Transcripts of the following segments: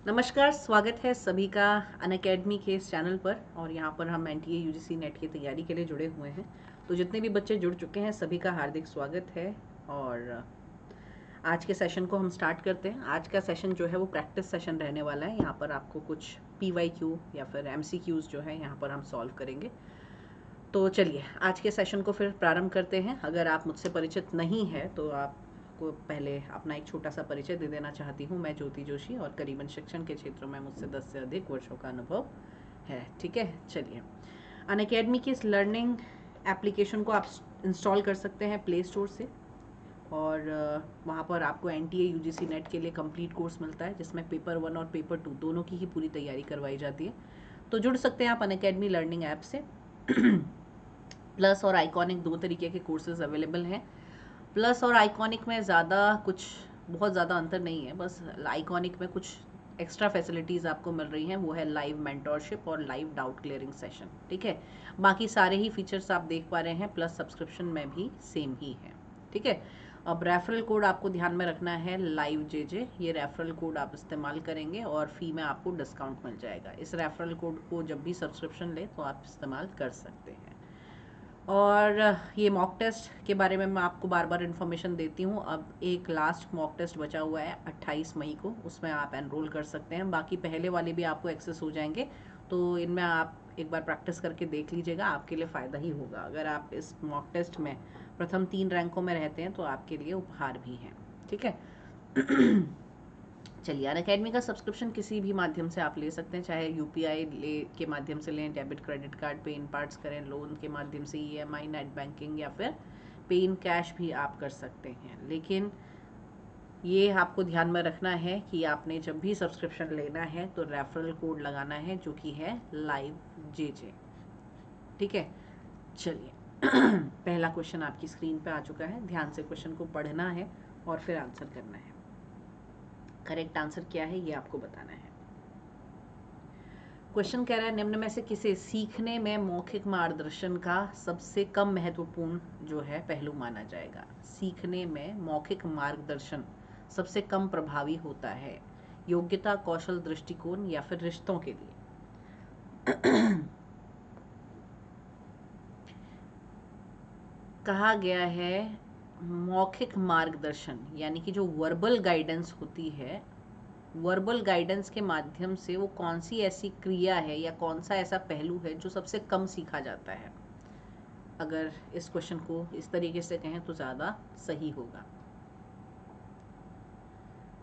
नमस्कार, स्वागत है सभी का अनअकैडमी के इस चैनल पर। और यहाँ पर हम एनटीए यूजीसी नेट की तैयारी के लिए जुड़े हुए हैं। तो जितने भी बच्चे जुड़ चुके हैं सभी का हार्दिक स्वागत है। और आज के सेशन को हम स्टार्ट करते हैं। आज का सेशन जो है वो प्रैक्टिस सेशन रहने वाला है। यहाँ पर आपको कुछ पीवाईक्यू या फिर एमसीक्यूज़ जो है यहाँ पर हम सॉल्व करेंगे। तो चलिए आज के सेशन को फिर प्रारंभ करते हैं। अगर आप मुझसे परिचित नहीं है तो आपको पहले अपना एक छोटा सा परिचय दे देना चाहती हूँ। मैं ज्योति जोशी और करीबन शिक्षण के क्षेत्र में मुझसे 10 से अधिक वर्षों का अनुभव है। ठीक है, चलिए। अनअकैडमी की इस लर्निंग एप्लीकेशन को आप इंस्टॉल कर सकते हैं प्ले स्टोर से। और वहाँ पर आपको एनटीए यूजीसी नेट के लिए कंप्लीट कोर्स मिलता है, जिसमें पेपर 1 और पेपर 2 दोनों की ही पूरी तैयारी करवाई जाती है। तो जुड़ सकते हैं आप अनअकैडमी लर्निंग ऐप से। प्लस और आइकॉनिक दो तरीके के कोर्सेज अवेलेबल हैं। प्लस और आइकॉनिक में बहुत ज़्यादा अंतर नहीं है। बस आइकॉनिक में कुछ एक्स्ट्रा फैसिलिटीज़ आपको मिल रही हैं, वो है लाइव मेंटोरशिप और लाइव डाउट क्लियरिंग सेशन। ठीक है, बाकी सारे ही फीचर्स आप देख पा रहे हैं। प्लस सब्सक्रिप्शन में भी सेम ही है। ठीक है, अब रेफरल कोड आपको ध्यान में रखना है, लाइव जेजे। ये रेफरल कोड आप इस्तेमाल करेंगे और फ़ी में आपको डिस्काउंट मिल जाएगा। इस रेफरल कोड को जब भी सब्सक्रिप्शन ले तो आप इस्तेमाल कर सकते हैं। और ये मॉक टेस्ट के बारे में मैं आपको बार बार इन्फॉर्मेशन देती हूँ। अब एक लास्ट मॉक टेस्ट बचा हुआ है 28 मई को, उसमें आप एनरोल कर सकते हैं। बाकी पहले वाले भी आपको एक्सेस हो जाएंगे। तो इनमें आप एक बार प्रैक्टिस करके देख लीजिएगा, आपके लिए फ़ायदा ही होगा। अगर आप इस मॉक टेस्ट में प्रथम 3 रैंकों में रहते हैं तो आपके लिए उपहार भी हैं। ठीक है। चलिए, अनअकैडमी का सब्सक्रिप्शन किसी भी माध्यम से आप ले सकते हैं, चाहे यूपीआई के माध्यम से लें, डेबिट क्रेडिट कार्ड पे इन पार्ट्स करें, लोन के माध्यम से ईएमआई, नेट बैंकिंग या फिर पे इन कैश भी आप कर सकते हैं। लेकिन ये आपको ध्यान में रखना है कि आपने जब भी सब्सक्रिप्शन लेना है तो रेफरल कोड लगाना है, जो कि है लाइव जेजे। ठीक है, चलिए। पहला क्वेश्चन आपकी स्क्रीन पे आ चुका है। ध्यान से क्वेश्चन को पढ़ना है और फिर आंसर करना है। करेक्ट आंसर क्या है ये आपको बताना है। क्वेश्चन कह रहा है, निम्न में से किसे सीखने में मौखिक मार्गदर्शन का सबसे कम महत्वपूर्ण जो है पहलू माना जाएगा। सीखने में मौखिक मार्गदर्शन सबसे कम प्रभावी होता है। योग्यता, कौशल, दृष्टिकोण या फिर रिश्तों के लिए। कहा गया है मौखिक मार्गदर्शन, यानी कि जो वर्बल गाइडेंस होती है, वर्बल गाइडेंस के माध्यम से वो कौन सी ऐसी क्रिया है या कौन सा ऐसा पहलू है जो सबसे कम सीखा जाता है। अगर इस क्वेश्चन को इस तरीके से कहें तो ज़्यादा सही होगा।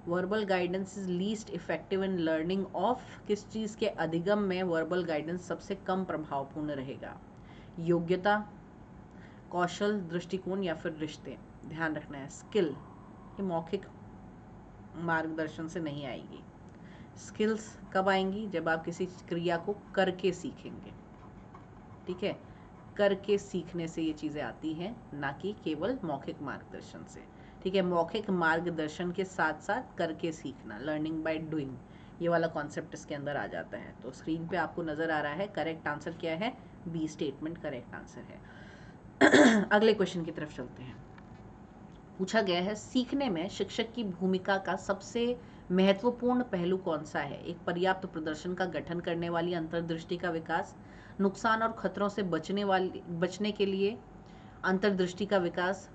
Verbal guidance is least effective in learning of, किस चीज़ के अधिगम में वर्बल गाइडेंस सबसे कम प्रभावपूर्ण रहेगा। योग्यता, कौशल, दृष्टिकोण या फिर रिश्ते। ध्यान रखना है, स्किल ये मौखिक मार्गदर्शन से नहीं आएगी। स्किल्स कब आएंगी, जब आप किसी क्रिया को करके सीखेंगे। ठीक है, करके सीखने से ये चीज़ें आती हैं, ना कि केवल मौखिक मार्गदर्शन से। ठीक है, मौखिक मार्गदर्शन के साथ साथ करके सीखना, लर्निंग बाय डूइंग, ये वाला कॉन्सेप्ट इसके अंदर आ जाता है। तो स्क्रीन पे आपको नज़र आ रहा है, करेक्ट आंसर क्या है, बी स्टेटमेंट करेक्ट आंसर है। अगले क्वेश्चन की तरफ चलते हैं। पूछा गया है, सीखने में शिक्षक की भूमिका का सबसे महत्वपूर्ण पहलू कौन सा है। एक पर्याप्त प्रदर्शन का गठन करने वाली अंतर्दृष्टि का विकास, नुकसान और खतरों से बचने के लिए अंतर्दृष्टि का विकास,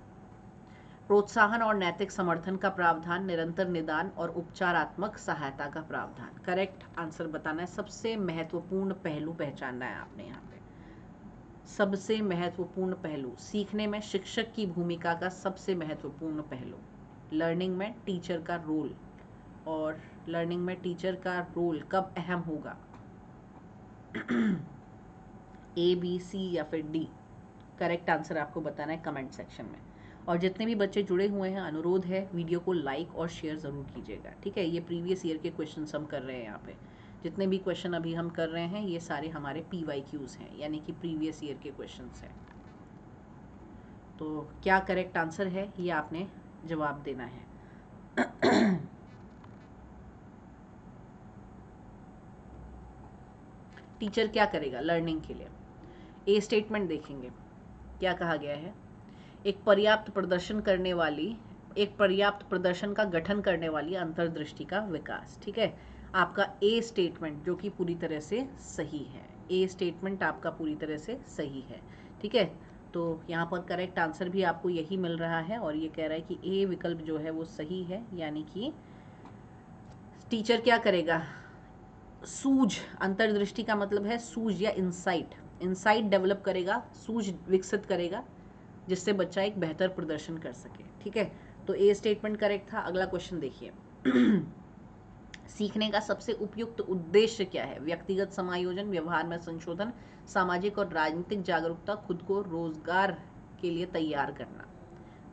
प्रोत्साहन और नैतिक समर्थन का प्रावधान, निरंतर निदान और उपचारात्मक सहायता का प्रावधान। करेक्ट आंसर बताना है, सबसे महत्वपूर्ण पहलू पहचानना है आपने यहाँ पे। सबसे महत्वपूर्ण पहलू सीखने में शिक्षक की भूमिका का सबसे महत्वपूर्ण पहलू, लर्निंग में टीचर का रोल। और लर्निंग में टीचर का रोल कब अहम होगा, ए, बी, सी या फिर डी। करेक्ट आंसर आपको बताना है कमेंट सेक्शन में। और जितने भी बच्चे जुड़े हुए हैं, अनुरोध है वीडियो को लाइक और शेयर ज़रूर कीजिएगा। ठीक है, ये प्रीवियस ईयर के क्वेश्चन हम कर रहे हैं यहाँ पे। जितने भी क्वेश्चन अभी हम कर रहे हैं ये सारे हमारे PYQs हैं, यानी कि प्रीवियस ईयर के क्वेश्चन हैं। तो क्या करेक्ट आंसर है ये आपने जवाब देना है। टीचर क्या करेगा लर्निंग के लिए। ए स्टेटमेंट देखेंगे, क्या कहा गया है, एक पर्याप्त प्रदर्शन का गठन करने वाली अंतर्दृष्टि का विकास। ठीक है, आपका ए स्टेटमेंट जो कि पूरी तरह से सही है, ए स्टेटमेंट आपका पूरी तरह से सही है। ठीक है, तो यहाँ पर करेक्ट आंसर भी आपको यही मिल रहा है और ये कह रहा है कि ए विकल्प जो है वो सही है, यानी कि टीचर क्या करेगा, सूझ, अंतर्दृष्टि का मतलब है सूझ या इंसाइट, इंसाइट डेवलप करेगा, सूझ विकसित करेगा, जिससे बच्चा एक बेहतर प्रदर्शन कर सके। ठीक है, तो ए स्टेटमेंट करेक्ट था। अगला क्वेश्चन देखिए सीखने का सबसे उपयुक्त उद्देश्य क्या है? व्यक्तिगत समायोजन, व्यवहार में संशोधन, सामाजिक और राजनीतिक जागरूकता, खुद को रोजगार के लिए तैयार करना।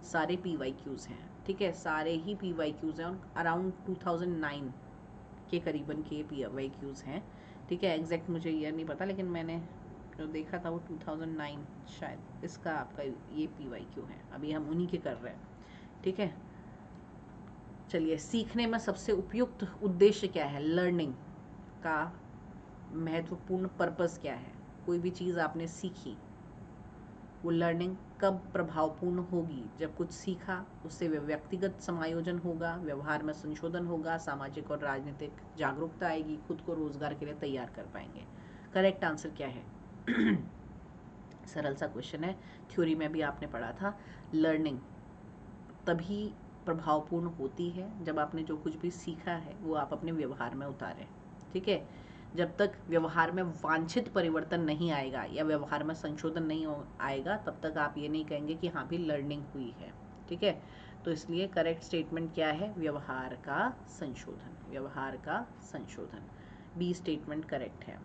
सारे PYQs हैं। ठीक है, सारे ही PYQs हैं और अराउंड 2009 के करीबन के PYQs हैं। ठीक है, एग्जैक्ट मुझे ईयर नहीं पता, लेकिन मैंने जो देखा था वो 2009 शायद इसका आपका ये PYQ है। अभी हम उन्हीं के कर रहे हैं। ठीक है, चलिए, सीखने में सबसे उपयुक्त उद्देश्य क्या है? लर्निंग का महत्वपूर्ण पर्पस क्या है? कोई भी चीज़ आपने सीखी, वो लर्निंग कब प्रभावपूर्ण होगी? जब कुछ सीखा, उससे व्यक्तिगत समायोजन होगा, व्यवहार में संशोधन होगा, सामाजिक और राजनीतिक जागरूकता आएगी, खुद को रोजगार के लिए तैयार कर पाएंगे। करेक्ट आंसर क्या है? सरल सा क्वेश्चन है, थ्योरी में भी आपने पढ़ा था। लर्निंग तभी प्रभावपूर्ण होती है जब आपने जो कुछ भी सीखा है वो आप अपने व्यवहार में उतारें। ठीक है, जब तक व्यवहार में वांछित परिवर्तन नहीं आएगा या व्यवहार में संशोधन नहीं आएगा, तब तक आप ये नहीं कहेंगे कि हाँ भी लर्निंग हुई है। ठीक है, तो इसलिए करेक्ट स्टेटमेंट क्या है? व्यवहार का संशोधन, व्यवहार का संशोधन, बी स्टेटमेंट करेक्ट है।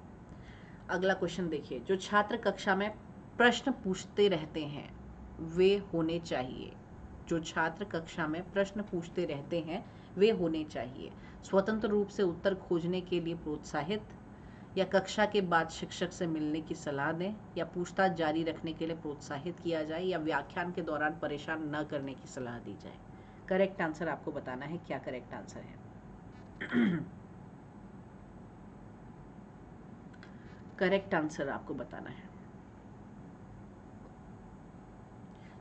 अगला क्वेश्चन देखिए, जो छात्र कक्षा में प्रश्न पूछते रहते हैं वे होने चाहिए। जो छात्र कक्षा में प्रश्न पूछते रहते हैं वे होने चाहिए स्वतंत्र रूप से उत्तर खोजने के लिए प्रोत्साहित, या कक्षा के बाद शिक्षक से मिलने की सलाह दें, या पूछताछ जारी रखने के लिए प्रोत्साहित किया जाए, या व्याख्यान के दौरान परेशान न करने की सलाह दी जाए। करेक्ट आंसर आपको बताना है, क्या करेक्ट आंसर है? करेक्ट आंसर आपको बताना है।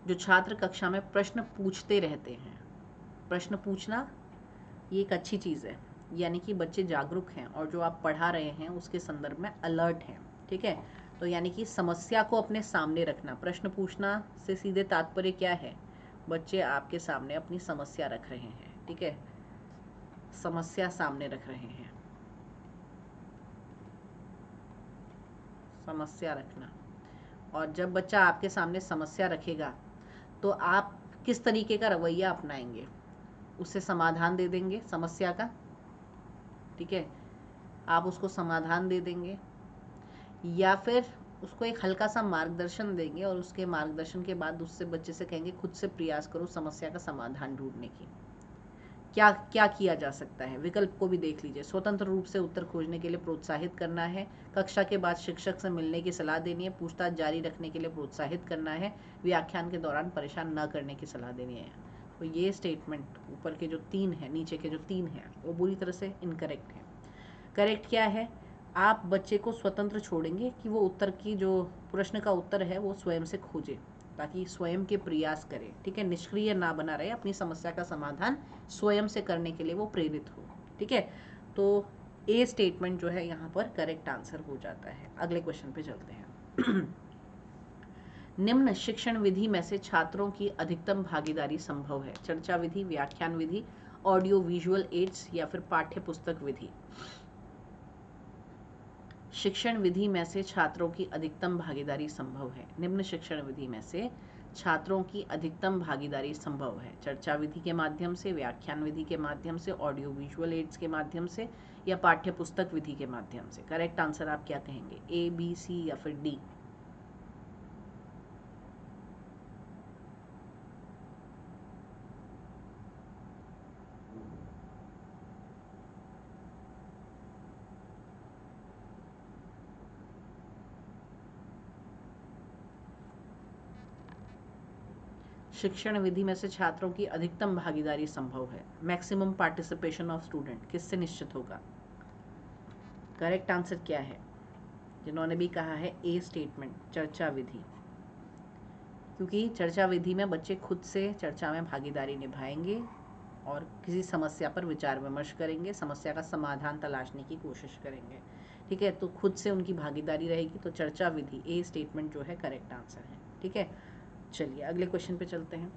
जो छात्र कक्षा में प्रश्न पूछते रहते हैं, प्रश्न पूछना ये एक अच्छी चीज़ है, यानी कि बच्चे जागरूक हैं और जो आप पढ़ा रहे हैं उसके संदर्भ में अलर्ट हैं। ठीक है, तो यानी कि समस्या को अपने सामने रखना। प्रश्न पूछना से सीधे तात्पर्य क्या है? बच्चे आपके सामने अपनी समस्या रख रहे हैं। ठीक है, समस्या सामने रख रहे हैं, समस्या रखना। और जब बच्चा आपके सामने समस्या रखेगा तो आप किस तरीके का रवैया अपनाएंगे? उसे समाधान दे देंगे समस्या का। ठीक है, आप उसको समाधान दे देंगे, या फिर उसको एक हल्का सा मार्गदर्शन देंगे और उसके मार्गदर्शन के बाद उससे बच्चे से कहेंगे खुद से प्रयास करो समस्या का समाधान ढूंढने की। क्या क्या किया जा सकता है? विकल्प को भी देख लीजिए। स्वतंत्र रूप से उत्तर खोजने के लिए प्रोत्साहित करना है, कक्षा के बाद शिक्षक से मिलने की सलाह देनी है, पूछताछ जारी रखने के लिए प्रोत्साहित करना है, व्याख्यान के दौरान परेशान न करने की सलाह देनी है। तो ये स्टेटमेंट ऊपर के जो 3 हैं, नीचे के जो 3 हैं, वो बुरी तरह से इनकरेक्ट है। करेक्ट क्या है? आप बच्चे को स्वतंत्र छोड़ेंगे कि वो उत्तर की जो प्रश्न का उत्तर है वो स्वयं से खोजे, ताकि स्वयं के प्रयास करे। ठीक है, निष्क्रिय ना बना रहे, अपनी समस्या का समाधान स्वयं से करने के लिए वो प्रेरित हो। ठीक है, तो ए स्टेटमेंट जो है यहाँ पर करेक्ट आंसर हो जाता है। अगले क्वेश्चन पे चलते हैं। निम्न शिक्षण विधि में से छात्रों की अधिकतम भागीदारी संभव है? चर्चा विधि, व्याख्यान विधि, ऑडियो विजुअल एड्स, या फिर पाठ्य पुस्तक विधि। शिक्षण विधि में से छात्रों की अधिकतम भागीदारी संभव है। निम्न शिक्षण विधि में से छात्रों की अधिकतम भागीदारी संभव है? चर्चा विधि के माध्यम से, व्याख्यान विधि के माध्यम से, ऑडियो विजुअल एड्स के माध्यम से, या पाठ्य पुस्तक विधि के माध्यम से। करेक्ट आंसर आप क्या कहेंगे? ए, बी, सी या फिर डी? शिक्षण विधि में से छात्रों की अधिकतम भागीदारी संभव है। मैक्सिमम पार्टिसिपेशन ऑफ स्टूडेंट किससे निश्चित होगा? करेक्ट आंसर क्या है? जिन्होंने भी कहा है ए स्टेटमेंट, चर्चा विधि, क्योंकि चर्चा विधि में बच्चे खुद से चर्चा में भागीदारी निभाएंगे और किसी समस्या पर विचार विमर्श करेंगे, समस्या का समाधान तलाशने की कोशिश करेंगे। ठीक है, तो खुद से उनकी भागीदारी रहेगी, तो चर्चा विधि ए स्टेटमेंट जो है करेक्ट आंसर है। ठीक है, चलिए अगले क्वेश्चन पे चलते हैं।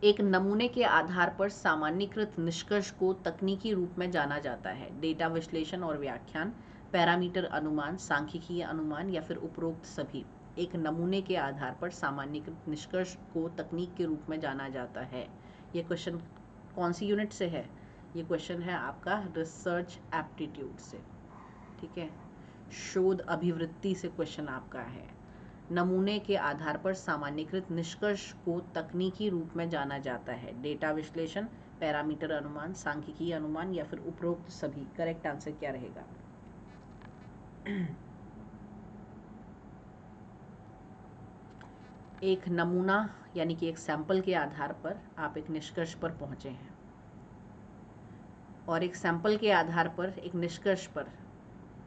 एक नमूने के आधार पर सामान्यीकृत निष्कर्ष को तकनीकी रूप में जाना जाता है। डेटा विश्लेषण और व्याख्यान, पैरामीटर अनुमान, सांख्यिकीय अनुमान या फिर उपरोक्त सभी। एक नमूने के आधार पर सामान्यीकृत निष्कर्ष को तकनीक के रूप में जाना जाता है। ये क्वेश्चन कौन सी यूनिट से है? ये क्वेश्चन है आपका रिसर्च एप्टीट्यूड से। ठीक है, शोध अभिवृत्ति से क्वेश्चन आपका है। नमूने के आधार पर सामान्यीकृत निष्कर्ष को तकनीकी रूप में जाना जाता है। डेटा विश्लेषण, पैरामीटर अनुमान, सांख्यिकीय अनुमान या फिर उपरोक्त सभी। करेक्ट आंसर क्या रहेगा? एक नमूना यानी कि एक सैंपल के आधार पर आप एक निष्कर्ष पर पहुंचे हैं, और एक सैंपल के आधार पर एक निष्कर्ष पर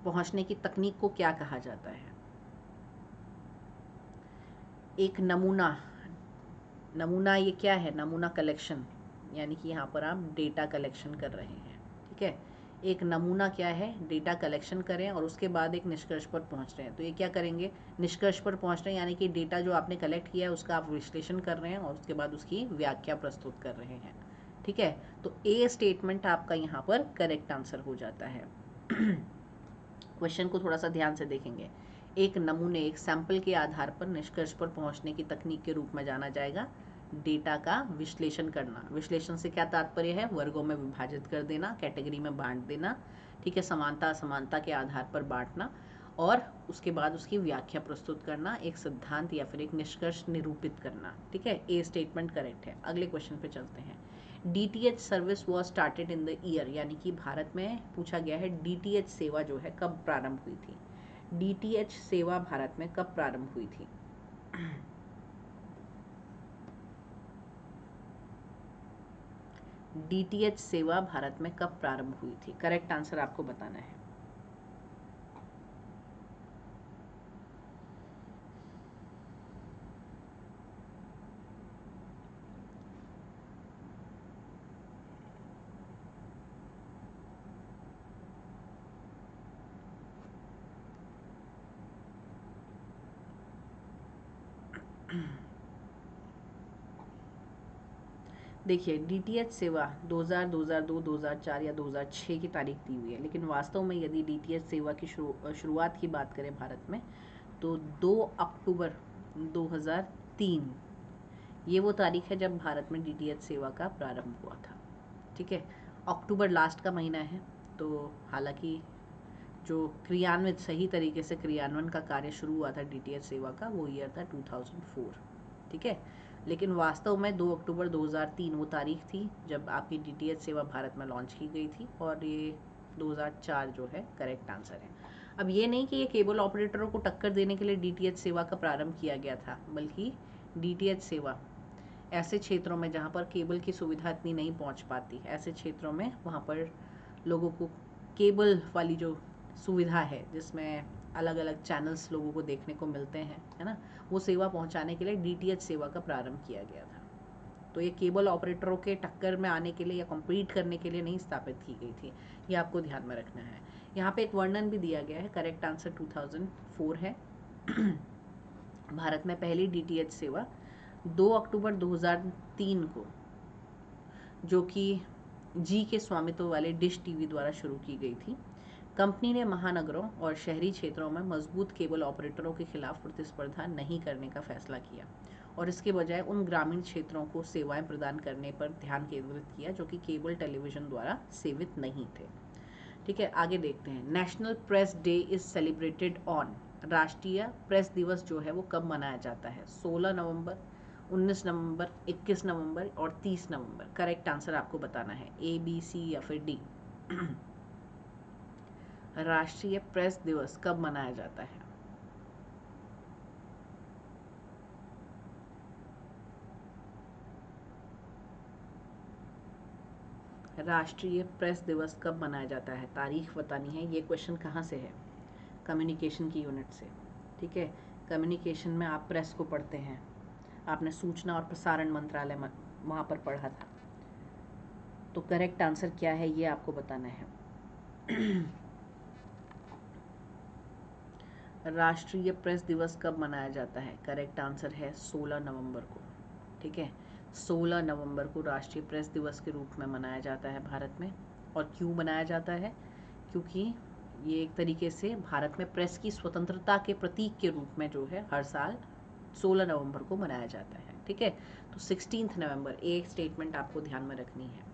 पहुंचने की तकनीक को क्या कहा जाता है? एक नमूना ये क्या है? नमूना कलेक्शन, यानी कि यहाँ पर आप डेटा कलेक्शन कर रहे हैं। ठीक है, एक नमूना क्या है? डेटा कलेक्शन करें और उसके बाद एक निष्कर्ष पर पहुँच रहे हैं। तो ये क्या करेंगे? निष्कर्ष पर पहुँच रहे हैं, यानी कि डेटा जो आपने कलेक्ट किया है उसका आप विश्लेषण कर रहे हैं और उसके बाद उसकी व्याख्या प्रस्तुत कर रहे हैं। ठीक है, तो ए स्टेटमेंट आपका यहाँ पर करेक्ट आंसर हो जाता है। क्वेश्चन को थोड़ा सा ध्यान से देखेंगे। एक नमूने, एक सैंपल के आधार पर निष्कर्ष पर पहुंचने की तकनीक के रूप में जाना जाएगा डेटा का विश्लेषण करना। विश्लेषण से क्या तात्पर्य है? वर्गों में विभाजित कर देना, कैटेगरी में बांट देना। ठीक है, समानता असमानता के आधार पर बांटना और उसके बाद उसकी व्याख्या प्रस्तुत करना, एक सिद्धांत या फिर एक निष्कर्ष निरूपित करना। ठीक है, ए स्टेटमेंट करेक्ट है। अगले क्वेश्चन पे चलते हैं। DTH service was started in the year, यानी कि भारत में पूछा गया है DTH सेवा जो है कब प्रारंभ हुई थी? DTH सेवा भारत में कब प्रारंभ हुई थी? DTH सेवा भारत में कब प्रारंभ हुई थी? करेक्ट आंसर आपको बताना है। देखिए, DTH सेवा 2000, 2002, 2004 या 2006 की तारीख दी हुई है, लेकिन वास्तव में यदि DTH सेवा की शुरुआत की बात करें भारत में, तो 2 अक्टूबर 2003 ये वो तारीख है जब भारत में DTH सेवा का प्रारंभ हुआ था। ठीक है, अक्टूबर लास्ट का महीना है, तो हालांकि जो क्रियान्वित सही तरीके से क्रियान्वयन का कार्य शुरू हुआ था DTH सेवा का, वो ईयर था 2004। ठीक है, लेकिन वास्तव में 2 अक्टूबर 2003 वो तारीख थी जब आपकी DTH सेवा भारत में लॉन्च की गई थी, और ये 2004 जो है करेक्ट आंसर है। अब ये नहीं कि ये केबल ऑपरेटरों को टक्कर देने के लिए DTH सेवा का प्रारंभ किया गया था, बल्कि DTH सेवा ऐसे क्षेत्रों में जहाँ पर केबल की सुविधा इतनी नहीं पहुँच पाती, ऐसे क्षेत्रों में वहाँ पर लोगों को केबल वाली जो सुविधा है, जिसमें अलग अलग चैनल्स लोगों को देखने को मिलते हैं, है ना, वो सेवा पहुंचाने के लिए DTH सेवा का प्रारंभ किया गया था। तो ये केबल ऑपरेटरों के टक्कर में आने के लिए या कॉम्पीट करने के लिए नहीं स्थापित की गई थी, ये आपको ध्यान में रखना है। यहाँ पे एक वर्णन भी दिया गया है, करेक्ट आंसर 2004 है। भारत में पहली DTH सेवा 2 अक्टूबर 2003 को, जो कि जी के स्वामित्व वाले डिश टीवी द्वारा शुरू की गई थी। कंपनी ने महानगरों और शहरी क्षेत्रों में मजबूत केबल ऑपरेटरों के खिलाफ प्रतिस्पर्धा नहीं करने का फैसला किया और इसके बजाय उन ग्रामीण क्षेत्रों को सेवाएं प्रदान करने पर ध्यान केंद्रित किया जो कि केबल टेलीविजन द्वारा सेवित नहीं थे। ठीक है, आगे देखते हैं। National press day is celebrated on, राष्ट्रीय प्रेस दिवस जो है वो कब मनाया जाता है? 16 नवंबर, 19 नवंबर, 21 नवंबर और 30 नवंबर। करेक्ट आंसर आपको बताना है, A, B, C या फिर D। राष्ट्रीय प्रेस दिवस कब मनाया जाता है? राष्ट्रीय प्रेस दिवस कब मनाया जाता है? तारीख बतानी है। ये क्वेश्चन कहाँ से है? कम्युनिकेशन की यूनिट से। ठीक है, कम्युनिकेशन में आप प्रेस को पढ़ते हैं, आपने सूचना और प्रसारण मंत्रालय वहाँ पर पढ़ा था। तो करेक्ट आंसर क्या है ये आपको बताना है। राष्ट्रीय प्रेस दिवस कब मनाया जाता है? करेक्ट आंसर है 16 नवंबर को। ठीक है, 16 नवंबर को राष्ट्रीय प्रेस दिवस के रूप में मनाया जाता है भारत में। और क्यों मनाया जाता है? क्योंकि ये एक तरीके से भारत में प्रेस की स्वतंत्रता के प्रतीक के रूप में जो है हर साल 16 नवंबर को मनाया जाता है। ठीक है, तो 16 नवंबर एक स्टेटमेंट आपको ध्यान में रखनी है।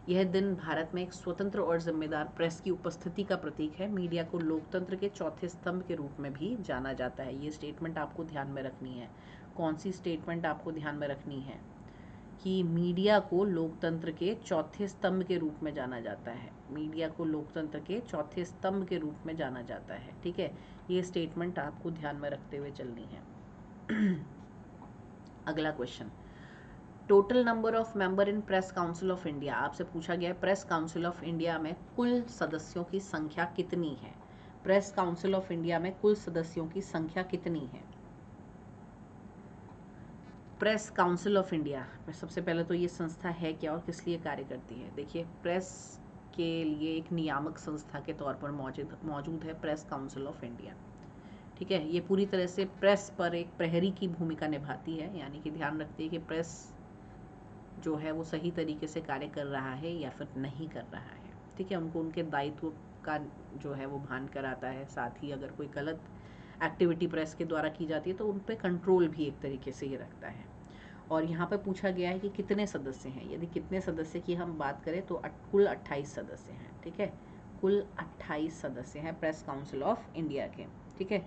यह दिन भारत में एक स्वतंत्र और जिम्मेदार प्रेस की उपस्थिति का प्रतीक है। मीडिया को लोकतंत्र के चौथे स्तंभ के रूप में भी जाना जाता है। ये स्टेटमेंट आपको ध्यान में रखनी है। कौन सी स्टेटमेंट आपको ध्यान में रखनी है? कि मीडिया को लोकतंत्र के चौथे स्तंभ के रूप में जाना जाता है। मीडिया को लोकतंत्र के चौथे स्तंभ के रूप में जाना जाता है। ठीक है, ये स्टेटमेंट आपको ध्यान में रखते हुए चलनी है। अगला question, total number of member in press council of India. आपसे पूछा गया है प्रेस काउंसिल ऑफ इंडिया में कुल सदस्यों की संख्या कितनी है? प्रेस काउंसिल ऑफ इंडिया में कुल सदस्यों की संख्या कितनी है? प्रेस काउंसिल ऑफ इंडिया में सबसे पहले तो ये संस्था है क्या और किस लिए कार्य करती है? देखिए, प्रेस के लिए एक नियामक संस्था के तौर पर मौजूद है प्रेस काउंसिल ऑफ इंडिया। ठीक है, ये पूरी तरह से प्रेस पर एक प्रहरी की भूमिका निभाती है, यानी कि ध्यान रखती है कि प्रेस जो है वो सही तरीके से कार्य कर रहा है या फिर नहीं कर रहा है। ठीक है, उनको उनके दायित्व का जो है वो भान कराता है। साथ ही अगर कोई गलत एक्टिविटी प्रेस के द्वारा की जाती है तो उन पर कंट्रोल भी एक तरीके से ये रखता है। और यहाँ पे पूछा गया है कि कितने सदस्य हैं। यदि कितने सदस्य की हम बात करें तो कुल 28 सदस्य हैं। ठीक है, कुल 28 सदस्य हैं प्रेस काउंसिल ऑफ इंडिया के। ठीक है,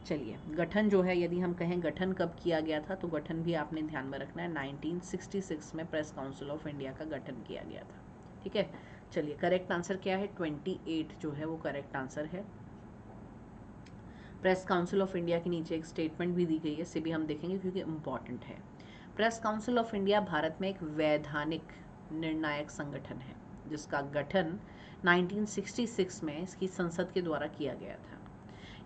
चलिए, गठन जो है यदि हम कहें गठन कब किया गया था तो गठन भी आपने ध्यान में रखना है। 1966 में प्रेस काउंसिल ऑफ इंडिया का गठन किया गया था। ठीक है, चलिए, करेक्ट आंसर क्या है? 28 जो है वो करेक्ट आंसर है। प्रेस काउंसिल ऑफ इंडिया के नीचे एक स्टेटमेंट भी दी गई है, इसे भी हम देखेंगे क्योंकि इम्पॉर्टेंट है। Press council of India Bharat में एक वैधानिक निर्णायक संगठन है जिसका गठन 1966 में इसकी संसद के द्वारा किया गया था।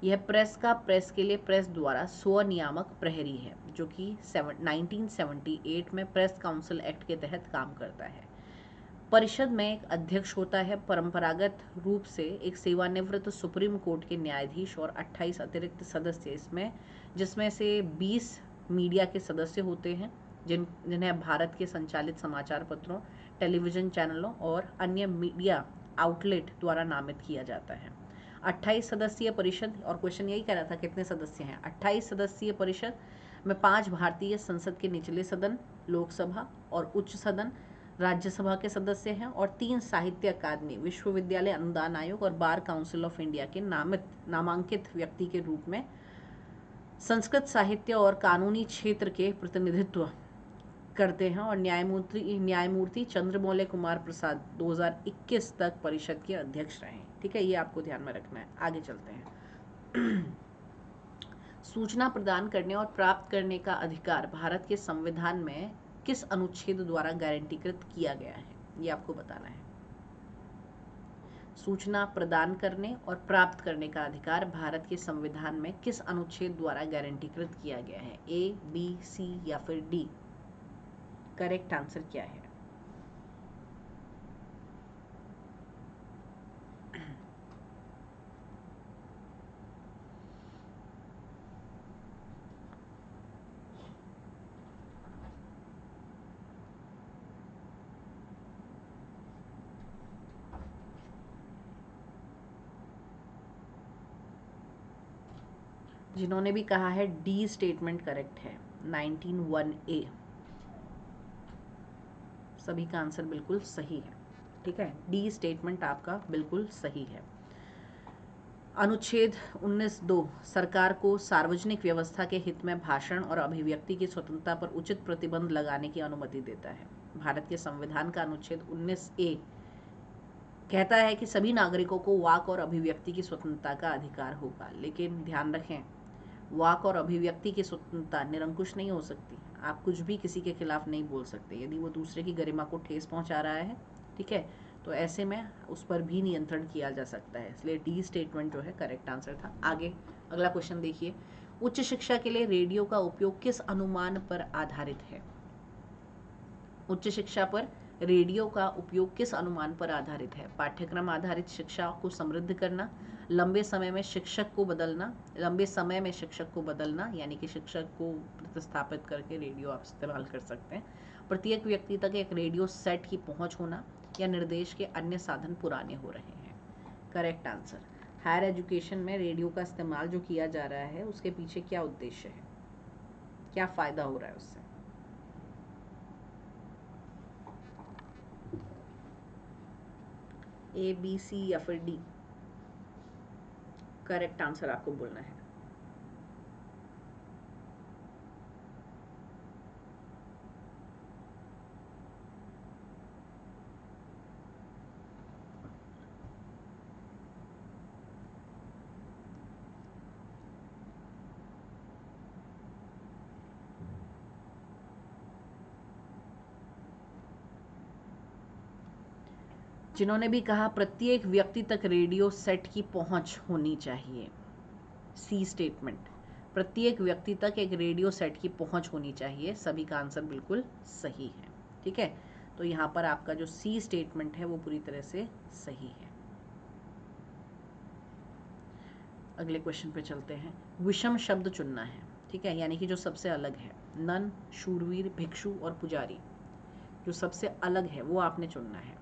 यह प्रेस के लिए प्रेस द्वारा स्वनियामक प्रहरी है जो कि 1978 में प्रेस काउंसिल एक्ट के तहत काम करता है। परिषद में एक अध्यक्ष होता है। परंपरागत रूप से एक सेवानिवृत्त सुप्रीम कोर्ट के न्यायाधीश और 28 अतिरिक्त सदस्य जिसमें से 20 मीडिया के सदस्य होते हैं जिन्हें भारत के संचालित समाचार पत्रों, टेलीविजन चैनलों और अन्य मीडिया आउटलेट द्वारा नामित किया जाता है। 28 सदस्यीय परिषद, और क्वेश्चन यही कह रहा था कितने सदस्य हैं। 28 सदस्यीय परिषद में 5 भारतीय संसद के निचले सदन, लोकसभा और उच्च सदन, राज्यसभा के सदस्य हैं और 3 साहित्य अकादमी, विश्वविद्यालय अनुदान आयोग और बार काउंसिल ऑफ इंडिया के नामांकित व्यक्ति के रूप में संस्कृत साहित्य और कानूनी क्षेत्र के प्रतिनिधित्व करते हैं। और न्यायमूर्ति चंद्रमौली कुमार प्रसाद 2021 तक परिषद के अध्यक्ष रहे। ठीक है, ये आपको ध्यान में रखना है। आगे चलते हैं। सूचना प्रदान करने और प्राप्त करने का अधिकार भारत के संविधान में किस अनुच्छेद द्वारा गारंटीकृत किया गया है? ये आपको बताना है। सूचना प्रदान करने और प्राप्त करने का अधिकार भारत के संविधान में किस अनुच्छेद द्वारा गारंटीकृत किया गया है? ए, बी, सी या फिर डी? करेक्ट आंसर क्या है? जिन्होंने भी कहा है डी स्टेटमेंट करेक्ट है, 19(1)A। सभी का आंसर बिल्कुल सही है। ठीक है, डी स्टेटमेंट आपका बिल्कुल सही है। अनुच्छेद 19(2) सरकार को सार्वजनिक व्यवस्था के हित में भाषण और अभिव्यक्ति की स्वतंत्रता पर उचित प्रतिबंध लगाने की अनुमति देता है। भारत के संविधान का अनुच्छेद 19(A) कहता है कि सभी नागरिकों को वाक और अभिव्यक्ति की स्वतंत्रता का अधिकार होगा। लेकिन ध्यान रखें, वाक और अभिव्यक्ति की स्वतंत्रता निरंकुश नहीं हो सकती। आप कुछ भी किसी के खिलाफ नहीं बोल सकते यदि वो दूसरे की गरिमा को ठेस पहुंचा रहा है। ठीक है, तो ऐसे में उस पर भी नियंत्रण किया जा सकता है। इसलिए डी स्टेटमेंट जो है करेक्ट आंसर था। आगे अगला क्वेश्चन देखिए, उच्च शिक्षा के लिए रेडियो का उपयोग किस अनुमान पर आधारित है? उच्च शिक्षा पर रेडियो का उपयोग किस अनुमान पर आधारित है? पाठ्यक्रम आधारित शिक्षा को समृद्ध करना, लंबे समय में शिक्षक को बदलना यानी कि शिक्षक को प्रतिस्थापित करके रेडियो आप इस्तेमाल कर सकते हैं, प्रत्येक व्यक्ति तक एक रेडियो सेट की पहुंच होना, या निर्देश के अन्य साधन पुराने हो रहे हैं। करेक्ट आंसर, हायर एजुकेशन में रेडियो का इस्तेमाल जो किया जा रहा है उसके पीछे क्या उद्देश्य है, क्या फ़ायदा हो रहा है उससे? ए, बी, सी या फिर डी? करेक्ट आंसर आपको बोलना है। जिन्होंने भी कहा प्रत्येक व्यक्ति तक रेडियो सेट की पहुंच होनी चाहिए, सी स्टेटमेंट, प्रत्येक व्यक्ति तक एक रेडियो सेट की पहुंच होनी चाहिए, सभी का आंसर बिल्कुल सही है। ठीक है, तो यहाँ पर आपका जो सी स्टेटमेंट है वो पूरी तरह से सही है। अगले क्वेश्चन पे चलते हैं। विषम शब्द चुनना है, ठीक है, यानी कि जो सबसे अलग है, नन, शूरवीर, भिक्षु और पुजारी, जो सबसे अलग है वो आपने चुनना है।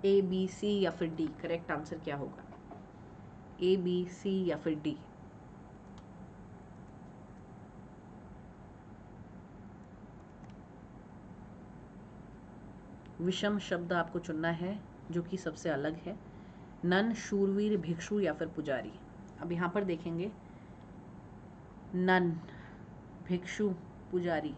ए, बी, सी या फिर डी? करेक्ट आंसर क्या होगा? ए, बी, सी या फिर डी? विषम शब्द आपको चुनना है जो कि सबसे अलग है, नन, शूरवीर, भिक्षु या फिर पुजारी। अब यहाँ पर देखेंगे, नन, भिक्षु, पुजारी,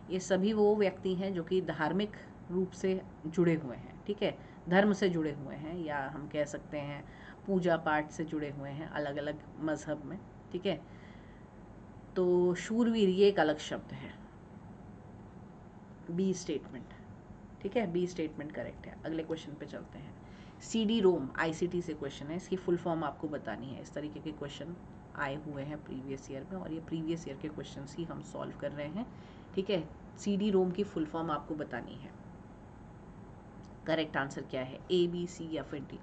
ये सभी वो व्यक्ति हैं जो कि धार्मिक रूप से जुड़े हुए हैं, ठीक है, धर्म से जुड़े हुए हैं, या हम कह सकते हैं पूजा पाठ से जुड़े हुए हैं अलग अलग मजहब में, ठीक है। तो शूरवीर ये एक अलग शब्द है, बी स्टेटमेंट, ठीक है, बी स्टेटमेंट करेक्ट है। अगले क्वेश्चन पे चलते हैं। CD रोम आईसीटी से क्वेश्चन है, इसकी फुल फॉर्म आपको बतानी है। इस तरीके के क्वेश्चन आए हुए हैं प्रीवियस ईयर में, और ये प्रीवियस ईयर के क्वेश्चंस ही हम सॉल्व कर रहे हैं, ठीक है। CD रोम की फुल फॉर्म आपको बतानी है। करेक्ट आंसर क्या है, ए, बी, सी या फिर डी?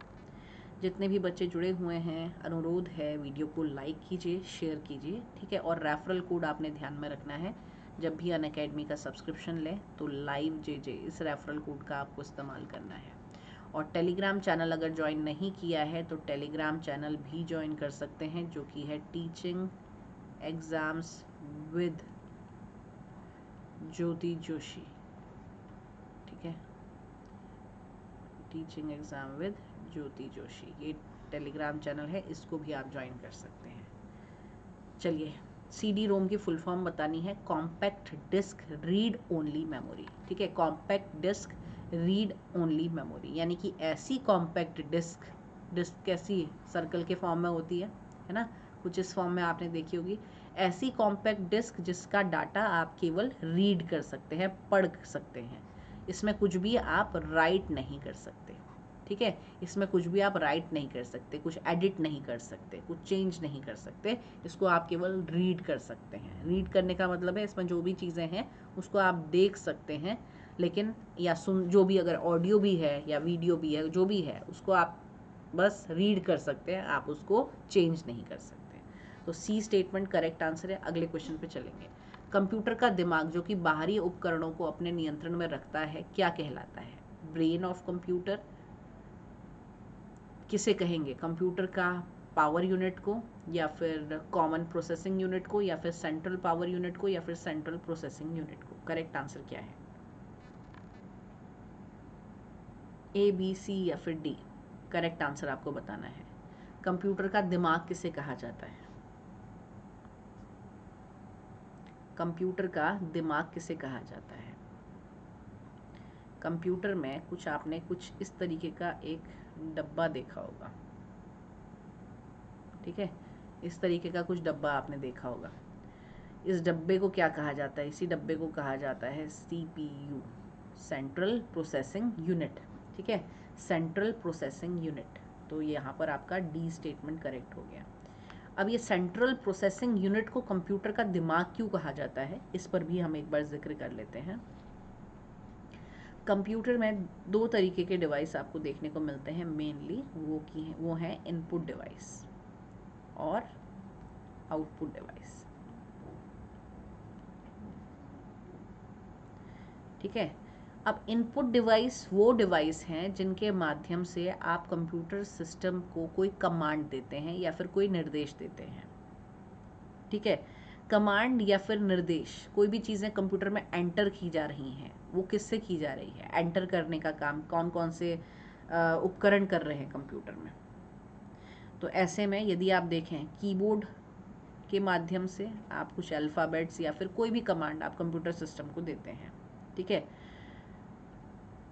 जितने भी बच्चे जुड़े हुए हैं, अनुरोध है वीडियो को लाइक कीजिए, शेयर कीजिए, ठीक है, और रेफरल कोड आपने ध्यान में रखना है। जब भी अनअकैडमी का सब्सक्रिप्शन लें तो लाइव JJ इस रेफरल कोड का आपको इस्तेमाल करना है। और टेलीग्राम चैनल अगर ज्वाइन नहीं किया है तो टेलीग्राम चैनल भी ज्वाइन कर सकते हैं, जो कि है टीचिंग एग्ज़ाम्स विद ज्योति जोशी, ठीक है, टीचिंग एग्ज़ाम विद ज्योति जोशी, ये टेलीग्राम चैनल है, इसको भी आप ज्वाइन कर सकते हैं। चलिए, CD रोम की फुल फॉर्म बतानी है, compact disc read only memory, ठीक है, compact disc read only memory, यानी कि ऐसी कॉम्पैक्ट डिस्क, डिस्क कैसी सर्कल के फॉर्म में होती है ना, कुछ इस फॉर्म में आपने देखी होगी, ऐसी कॉम्पैक्ट डिस्क जिसका डाटा आप केवल रीड कर सकते हैं, पढ़ सकते हैं, इसमें कुछ भी आप राइट नहीं कर सकते, ठीक है, इसमें कुछ भी आप राइट नहीं कर सकते, कुछ एडिट नहीं कर सकते, कुछ चेंज नहीं कर सकते, इसको आप केवल रीड कर सकते हैं। रीड करने का मतलब है इसमें जो भी चीज़ें हैं उसको आप देख सकते हैं, लेकिन या सुन, जो भी अगर ऑडियो भी है या वीडियो भी है, जो भी है उसको आप बस रीड कर सकते हैं, आप उसको चेंज नहीं कर सकते। तो सी स्टेटमेंट करेक्ट आंसर है। अगले क्वेश्चन पे चलेंगे। कंप्यूटर का दिमाग जो कि बाहरी उपकरणों को अपने नियंत्रण में रखता है क्या कहलाता है? ब्रेन ऑफ कंप्यूटर किसे कहेंगे? कंप्यूटर का पावर यूनिट को, या फिर कॉमन प्रोसेसिंग यूनिट को, या फिर सेंट्रल पावर यूनिट को, या फिर सेंट्रल प्रोसेसिंग यूनिट को? करेक्ट आंसर क्या है? ए, बी, सी या फिर डी? करेक्ट आंसर आपको बताना है। कंप्यूटर का दिमाग किसे कहा जाता है? कंप्यूटर का दिमाग किसे कहा जाता है? कंप्यूटर में कुछ आपने कुछ इस तरीके का एक डब्बा देखा होगा, ठीक है, इस तरीके का कुछ डब्बा आपने देखा होगा। इस डब्बे को क्या कहा जाता है? इसी डब्बे को कहा जाता है CPU, सेंट्रल प्रोसेसिंग यूनिट, ठीक है, सेंट्रल प्रोसेसिंग यूनिट। तो यहाँ पर आपका डी स्टेटमेंट करेक्ट हो गया। अब ये सेंट्रल प्रोसेसिंग यूनिट को कंप्यूटर का दिमाग क्यों कहा जाता है, इस पर भी हम एक बार जिक्र कर लेते हैं। कंप्यूटर में दो तरीके के डिवाइस आपको देखने को मिलते हैं मेनली, वो हैं इनपुट डिवाइस और आउटपुट डिवाइस। ठीक है, अब इनपुट डिवाइस वो डिवाइस हैं जिनके माध्यम से आप कंप्यूटर सिस्टम को कोई कमांड देते हैं या फिर कोई निर्देश देते हैं। ठीक है, कमांड या फिर निर्देश, कोई भी चीज़ें कंप्यूटर में एंटर की जा रही हैं, वो किससे की जा रही है, एंटर करने का काम कौन कौन से उपकरण कर रहे हैं कंप्यूटर में। तो ऐसे में यदि आप देखें कीबोर्ड के माध्यम से आप कुछ अल्फ़ाबेट्स या फिर कोई भी कमांड आप कंप्यूटर सिस्टम को देते हैं। ठीक है,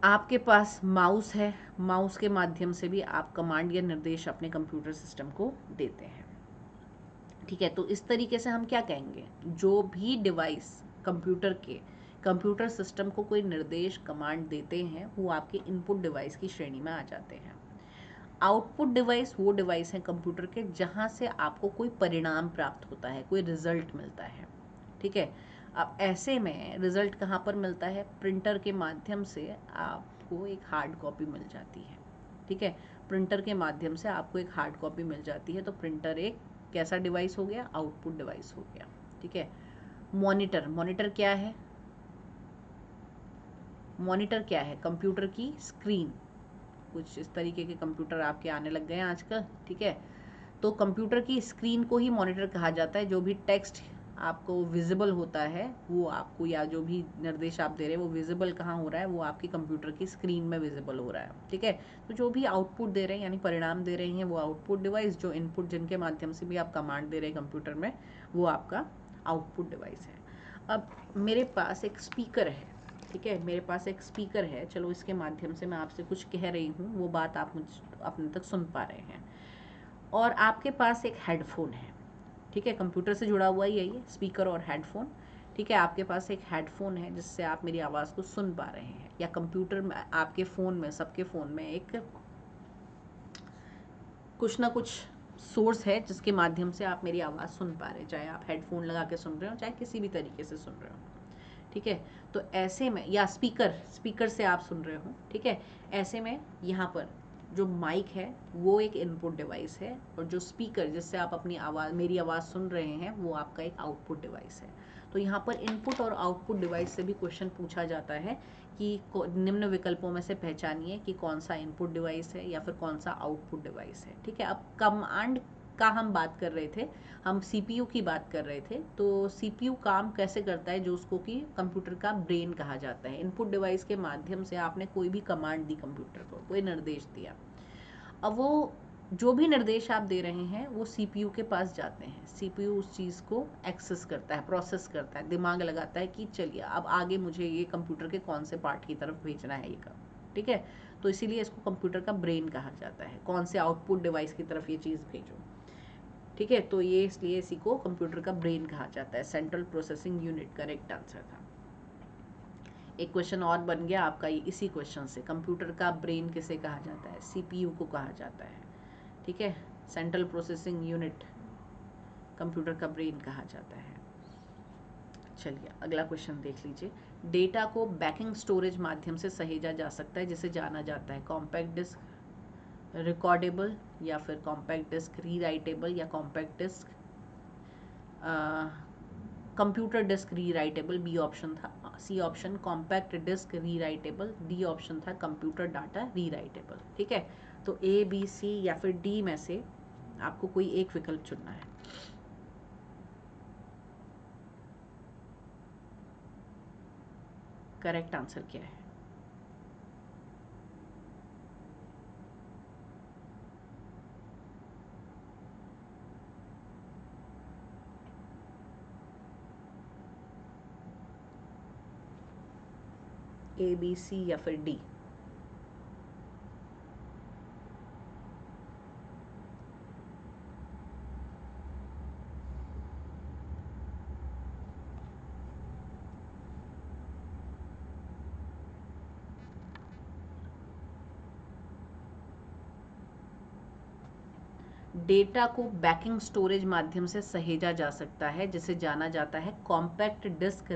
आपके पास माउस है, माउस के माध्यम से भी आप कमांड या निर्देश अपने कंप्यूटर सिस्टम को देते हैं। ठीक है, तो इस तरीके से हम क्या कहेंगे, जो भी डिवाइस कंप्यूटर सिस्टम को कोई निर्देश कमांड देते हैं वो आपके इनपुट डिवाइस की श्रेणी में आ जाते हैं। आउटपुट डिवाइस वो डिवाइस हैं कंप्यूटर के जहाँ से आपको कोई परिणाम प्राप्त होता है, कोई रिजल्ट मिलता है। ठीक है, अब ऐसे में रिजल्ट कहाँ पर मिलता है, प्रिंटर के माध्यम से आपको एक हार्ड कॉपी मिल जाती है। ठीक है, प्रिंटर के माध्यम से आपको एक हार्ड कॉपी मिल जाती है, तो प्रिंटर एक कैसा डिवाइस हो गया, आउटपुट डिवाइस हो गया। ठीक है, मॉनिटर क्या है, मॉनिटर क्या है, कंप्यूटर की स्क्रीन। कुछ इस तरीके के कंप्यूटर आपके आने लग गए हैं आजकल। ठीक है, तो कंप्यूटर की स्क्रीन को ही मॉनिटर कहा जाता है। जो भी टेक्स्ट आपको विजिबल होता है वो आपको, या जो भी निर्देश आप दे रहे हैं वो विजिबल कहाँ हो रहा है, वो आपकी कंप्यूटर की स्क्रीन में विजिबल हो रहा है। ठीक है, तो जो भी आउटपुट दे रहे हैं यानी परिणाम दे रहे हैं वो आउटपुट डिवाइस, जो इनपुट जिनके माध्यम से भी आप कमांड दे रहे हैं कंप्यूटर में वो आपका आउटपुट डिवाइस है। अब मेरे पास एक स्पीकर है। ठीक है, मेरे पास एक स्पीकर है, चलो इसके माध्यम से मैं आपसे कुछ कह रही हूँ, वो बात आप मुझ अपने तक सुन पा रहे हैं। और आपके पास एक हेडफोन है। ठीक है, कंप्यूटर से जुड़ा हुआ ही है ये स्पीकर और हेडफोन। ठीक है, आपके पास एक हेडफोन है जिससे आप मेरी आवाज़ को सुन पा रहे हैं, या कंप्यूटर में आपके फ़ोन में, सबके फ़ोन में एक कुछ ना कुछ सोर्स है जिसके माध्यम से आप मेरी आवाज़ सुन पा रहे हैं, चाहे आप हेडफोन लगा के सुन रहे हो चाहे किसी भी तरीके से सुन रहे हो। ठीक है, तो ऐसे में, या स्पीकर से आप सुन रहे हो। ठीक है, ऐसे में यहाँ पर जो माइक है वो एक इनपुट डिवाइस है, और जो स्पीकर जिससे आप अपनी आवाज़, मेरी आवाज़ सुन रहे हैं, वो आपका एक आउटपुट डिवाइस है। तो यहाँ पर इनपुट और आउटपुट डिवाइस से भी क्वेश्चन पूछा जाता है कि निम्न विकल्पों में से पहचानिए कि कौन सा इनपुट डिवाइस है या फिर कौन सा आउटपुट डिवाइस है। ठीक है, अब कमांड का हम बात कर रहे थे, हम सीपीयू की बात कर रहे थे। तो सीपीयू काम कैसे करता है, जो उसको कि कंप्यूटर का ब्रेन कहा जाता है। इनपुट डिवाइस के माध्यम से आपने कोई भी कमांड दी कंप्यूटर को, कोई निर्देश दिया, अब वो जो भी निर्देश आप दे रहे हैं वो सीपीयू के पास जाते हैं। सीपीयू उस चीज़ को एक्सेस करता है, प्रोसेस करता है, दिमाग लगाता है कि चलिए अब आगे मुझे ये कंप्यूटर के कौन से पार्ट की तरफ भेजना है ये काम। ठीक है, तो इसीलिए इसको कंप्यूटर का ब्रेन कहा जाता है, कौन से आउटपुट डिवाइस की तरफ ये चीज़ भेजो। ठीक है, तो ये इसलिए इसी को कंप्यूटर का ब्रेन कहा जाता है। Central processing unit correct answer था। एक क्वेश्चन और बन गया आपका इसी क्वेश्चन से, कंप्यूटर का ब्रेन किसे कहा जाता है, सीपीयू को कहा जाता है। ठीक है, सेंट्रल प्रोसेसिंग यूनिट कंप्यूटर का ब्रेन कहा जाता है। चलिए अगला क्वेश्चन देख लीजिए। डेटा को बैकिंग स्टोरेज माध्यम से सहेजा जा सकता है जिसे जाना जाता है कॉम्पैक्ट डिस्क रिकॉर्डेबल, या फिर कॉम्पैक्ट डिस्क रीराइटेबल, या compact disc computer disc rewritable, B option था। C option compact disc rewritable, D option था कंप्यूटर डाटा रीराइटेबल। ठीक है, तो ए बी सी या फिर डी में से आपको कोई एक विकल्प चुनना है। करेक्ट आंसर क्या है, ए बी सी या फिर डी। डेटा को बैकिंग स्टोरेज माध्यम से सहेजा जा सकता है, जिसे जाना जाता है कॉम्पैक्ट डिस्क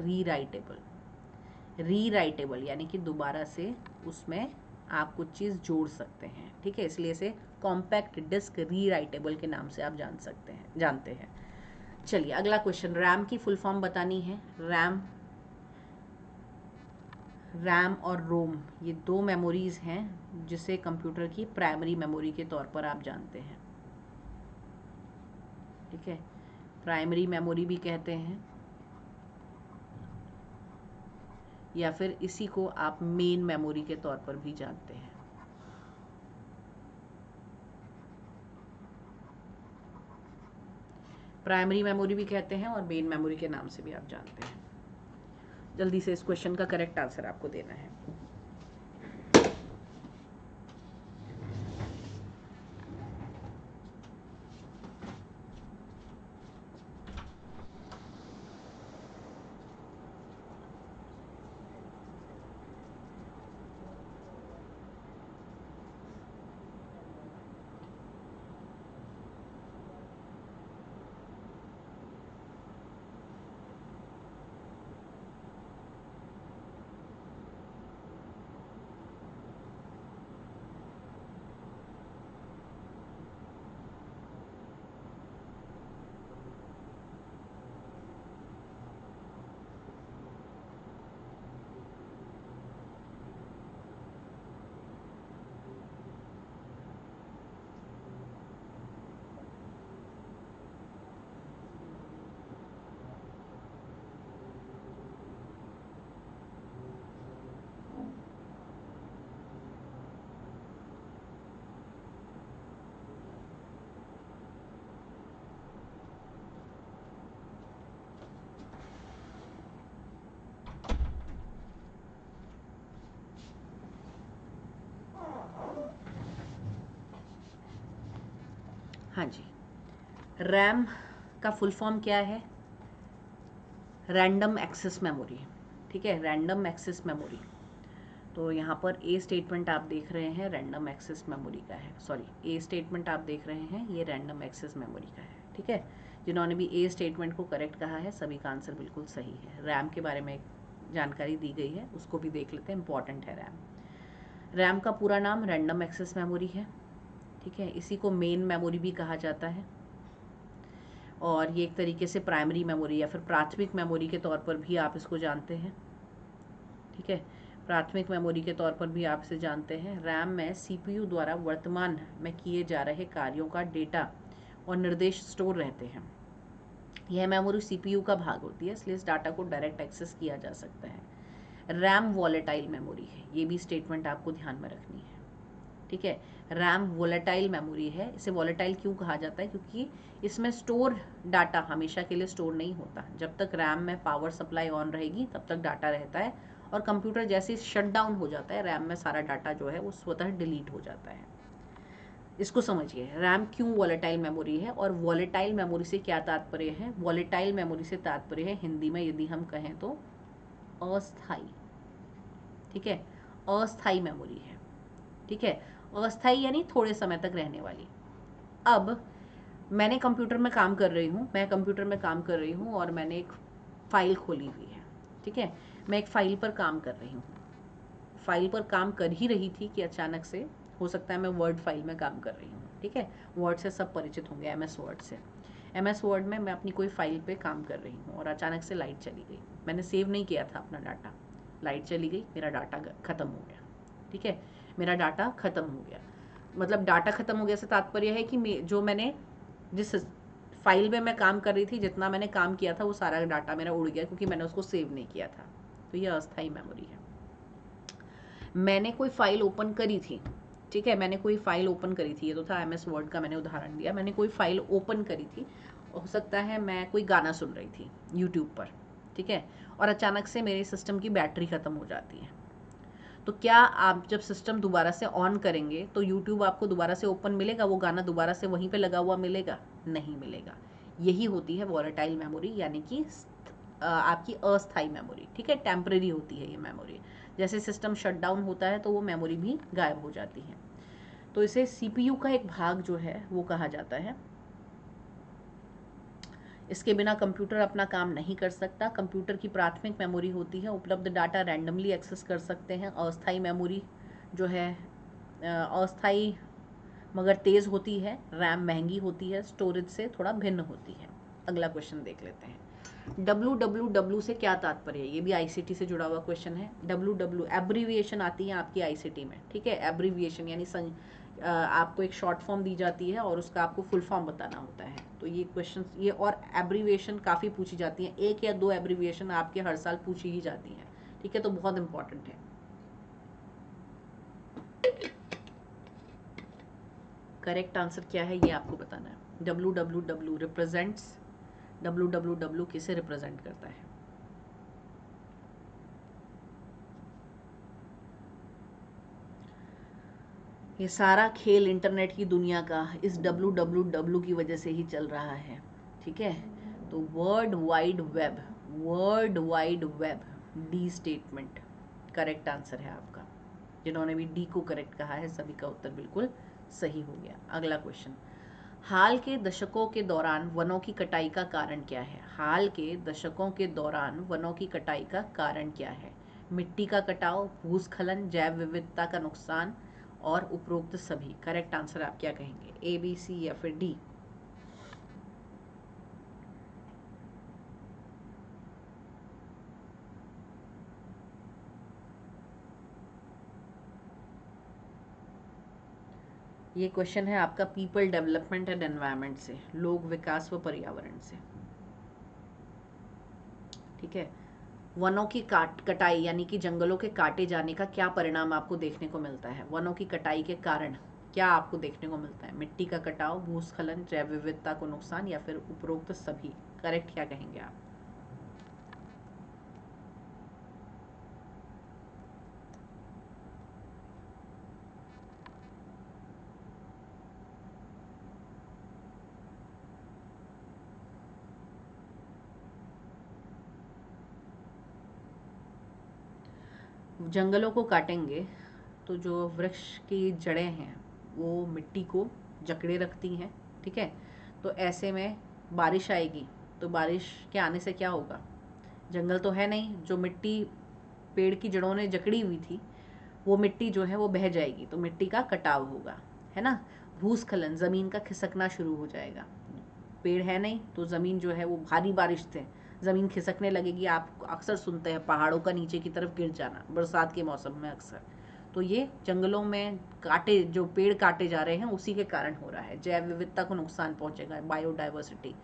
रीराइटेबल, यानी कि दोबारा से उसमें आप कुछ चीज़ जोड़ सकते हैं। ठीक है, इसलिए इसे कॉम्पैक्ट डिस्क रीराइटेबल के नाम से आप जानते हैं। चलिए अगला क्वेश्चन, रैम की फुल फॉर्म बतानी है। रैम और रोम ये दो मेमोरीज हैं जिसे कंप्यूटर की प्राइमरी मेमोरी के तौर पर आप जानते हैं। ठीक है, प्राइमरी मेमोरी भी कहते हैं, या फिर इसी को आप मेन मेमोरी के तौर पर भी जानते हैं। प्राइमरी मेमोरी भी कहते हैं और मेन मेमोरी के नाम से भी आप जानते हैं। जल्दी से इस क्वेश्चन का करेक्ट आंसर आपको देना है। हाँ जी, रैम का फुल फॉर्म क्या है? Random access memory. ठीक है, रैंडम एक्सेस मेमोरी। तो यहाँ पर ए स्टेटमेंट आप देख रहे हैं रैंडम एक्सेस मेमोरी का है, सॉरी ए स्टेटमेंट आप देख रहे हैं ये रैंडम एक्सेस मेमोरी का है। ठीक है, जिन्होंने भी ए स्टेटमेंट को करेक्ट कहा है सभी का आंसर बिल्कुल सही है। रैम के बारे में जानकारी दी गई है, उसको भी देख लेते हैं, इंपॉर्टेंट है रैम का पूरा नाम रैंडम एक्सेस मेमोरी है। ठीक है, इसी को मेन मेमोरी भी कहा जाता है, और ये एक तरीके से प्राइमरी मेमोरी या फिर प्राथमिक मेमोरी के तौर पर भी आप इसको जानते हैं। ठीक है, प्राथमिक मेमोरी के तौर पर भी आप इसे जानते हैं। रैम में सीपीयू द्वारा वर्तमान में किए जा रहे कार्यों का डेटा और निर्देश स्टोर रहते हैं। यह मेमोरी सीपीयू का भाग होती है, इसलिए इस डाटा को डायरेक्ट एक्सेस किया जा सकता है। रैम वॉलेटाइल मेमोरी है, ये भी स्टेटमेंट आपको ध्यान में रखनी है। ठीक है, रैम वॉलेटाइल मेमोरी है। इसे वॉलेटाइल क्यों कहा जाता है? क्योंकि इसमें स्टोर डाटा हमेशा के लिए स्टोर नहीं होता। जब तक रैम में पावर सप्लाई ऑन रहेगी तब तक डाटा रहता है, और कंप्यूटर जैसे ही शट डाउन हो जाता है रैम में सारा डाटा जो है वो स्वतः डिलीट हो जाता है। इसको समझिए, रैम क्यों वॉलेटाइल मेमोरी है और वॉलेटाइल मेमोरी से क्या तात्पर्य है। वॉलेटाइल मेमोरी से तात्पर्य है हिंदी में यदि हम कहें तो अस्थाई। ठीक है, अस्थाई मेमोरी है। ठीक है, अस्थाई यानी थोड़े समय तक रहने वाली। अब मैंने कंप्यूटर में काम कर रही हूँ, मैं कंप्यूटर में काम कर रही हूँ और मैंने एक फ़ाइल खोली हुई है। ठीक है, मैं एक फ़ाइल पर काम कर रही हूँ, फ़ाइल पर काम कर ही रही थी कि अचानक से, हो सकता है मैं वर्ड फाइल में काम कर रही हूँ। ठीक है, वर्ड से सब परिचित होंगे, एमएस वर्ड से। एमएस वर्ड में मैं अपनी कोई फ़ाइल पे काम कर रही हूँ और अचानक से लाइट चली गई। मैंने सेव नहीं किया था अपना डाटा, लाइट चली गई, मेरा डाटा ख़त्म हो गया। ठीक है, मेरा डाटा ख़त्म हो गया। मतलब डाटा ख़त्म हो गया से तात्पर्य है कि जो मैंने जिस फाइल में मैं काम कर रही थी, जितना मैंने काम किया था वो सारा डाटा मेरा उड़ गया, क्योंकि मैंने उसको सेव नहीं किया था। तो ये अस्थायी मेमोरी है। मैंने कोई फाइल ओपन करी थी। ठीक है, मैंने कोई फाइल ओपन करी थी, ये तो था एमएस वर्ड का मैंने उदाहरण दिया। मैंने कोई फाइल ओपन करी थी, हो सकता है मैं कोई गाना सुन रही थी यूट्यूब पर। ठीक है, और अचानक से मेरे सिस्टम की बैटरी ख़त्म हो जाती है। तो क्या आप जब सिस्टम दोबारा से ऑन करेंगे तो यूट्यूब आपको दोबारा से ओपन मिलेगा, वो गाना दोबारा से वहीं पे लगा हुआ मिलेगा? नहीं मिलेगा। यही होती है वॉलेटाइल मेमोरी, यानी कि आपकी अस्थायी मेमोरी। ठीक है, टेम्परेरी होती है ये मेमोरी। जैसे सिस्टम शट डाउन होता है तो वो मेमोरी भी गायब हो जाती है। तो इसे CPU का एक भाग जो है वो कहा जाता है। इसके बिना कंप्यूटर अपना काम नहीं कर सकता। कंप्यूटर की प्राथमिक मेमोरी होती है, उपलब्ध डाटा रैंडमली एक्सेस कर सकते हैं। अस्थायी मेमोरी जो है अस्थायी मगर तेज़ होती है। रैम महंगी होती है, स्टोरेज से थोड़ा भिन्न होती है। अगला क्वेश्चन देख लेते हैं। WWW से क्या तात्पर्य है? ये भी ICT से जुड़ा हुआ क्वेश्चन है। WW एब्रीविएशन आती है आपकी ICT में, ठीक है। एब्रीविएशन यानी आपको एक शॉर्ट फॉर्म दी जाती है और उसका आपको फुल फॉर्म बताना होता है। तो ये क्वेश्चन ये और एब्रीविएशन काफ़ी पूछी जाती हैं। 1 या 2 एब्रीविएशन आपके हर साल पूछी ही जाती हैं, ठीक है। तो बहुत इंपॉर्टेंट है। करेक्ट आंसर क्या है ये आपको बताना है। WWW रिप्रेजेंट्स, WWW किसे रिप्रेजेंट करता है? ये सारा खेल इंटरनेट की दुनिया का इस WWW की वजह से ही चल रहा है, ठीक है। तो world wide web, world wide web, D statement correct answer है आपका। जिन्होंने भी डी को करेक्ट कहा है सभी का उत्तर बिल्कुल सही हो गया। अगला क्वेश्चन, हाल के दशकों के दौरान वनों की कटाई का कारण क्या है? हाल के दशकों के दौरान वनों की कटाई का कारण क्या है? मिट्टी का कटाव, भूस्खलन, जैव विविधता का नुकसान और उपरोक्त सभी। करेक्ट आंसर आप क्या कहेंगे? A, B, C या फिर D? ये क्वेश्चन है आपका पीपल डेवलपमेंट एंड एनवायरनमेंट से, लोग विकास व पर्यावरण से, ठीक है। वनों की कटाई यानी कि जंगलों के काटे जाने का क्या परिणाम आपको देखने को मिलता है? वनों की कटाई के कारण क्या आपको देखने को मिलता है? मिट्टी का कटाव, भूस्खलन, जैव विविधता को नुकसान या फिर उपरोक्त सभी। करेक्ट क्या कहेंगे आप? जंगलों को काटेंगे तो जो वृक्ष की जड़ें हैं वो मिट्टी को जकड़े रखती हैं, ठीक है। तो ऐसे में बारिश आएगी, तो बारिश के आने से क्या होगा? जंगल तो है नहीं, जो मिट्टी पेड़ की जड़ों ने जकड़ी हुई थी वो मिट्टी जो है वो बह जाएगी, तो मिट्टी का कटाव होगा, है ना। भूस्खलन, ज़मीन का खिसकना शुरू हो जाएगा। पेड़ है नहीं तो ज़मीन जो है वो भारी बारिश से ज़मीन खिसकने लगेगी। आप अक्सर सुनते हैं पहाड़ों का नीचे की तरफ गिर जाना बरसात के मौसम में अक्सर। तो ये जंगलों में काटे जो पेड़ काटे जा रहे हैं उसी के कारण हो रहा है। जैव विविधता को नुकसान पहुंचेगा, बायोडाइवर्सिटी।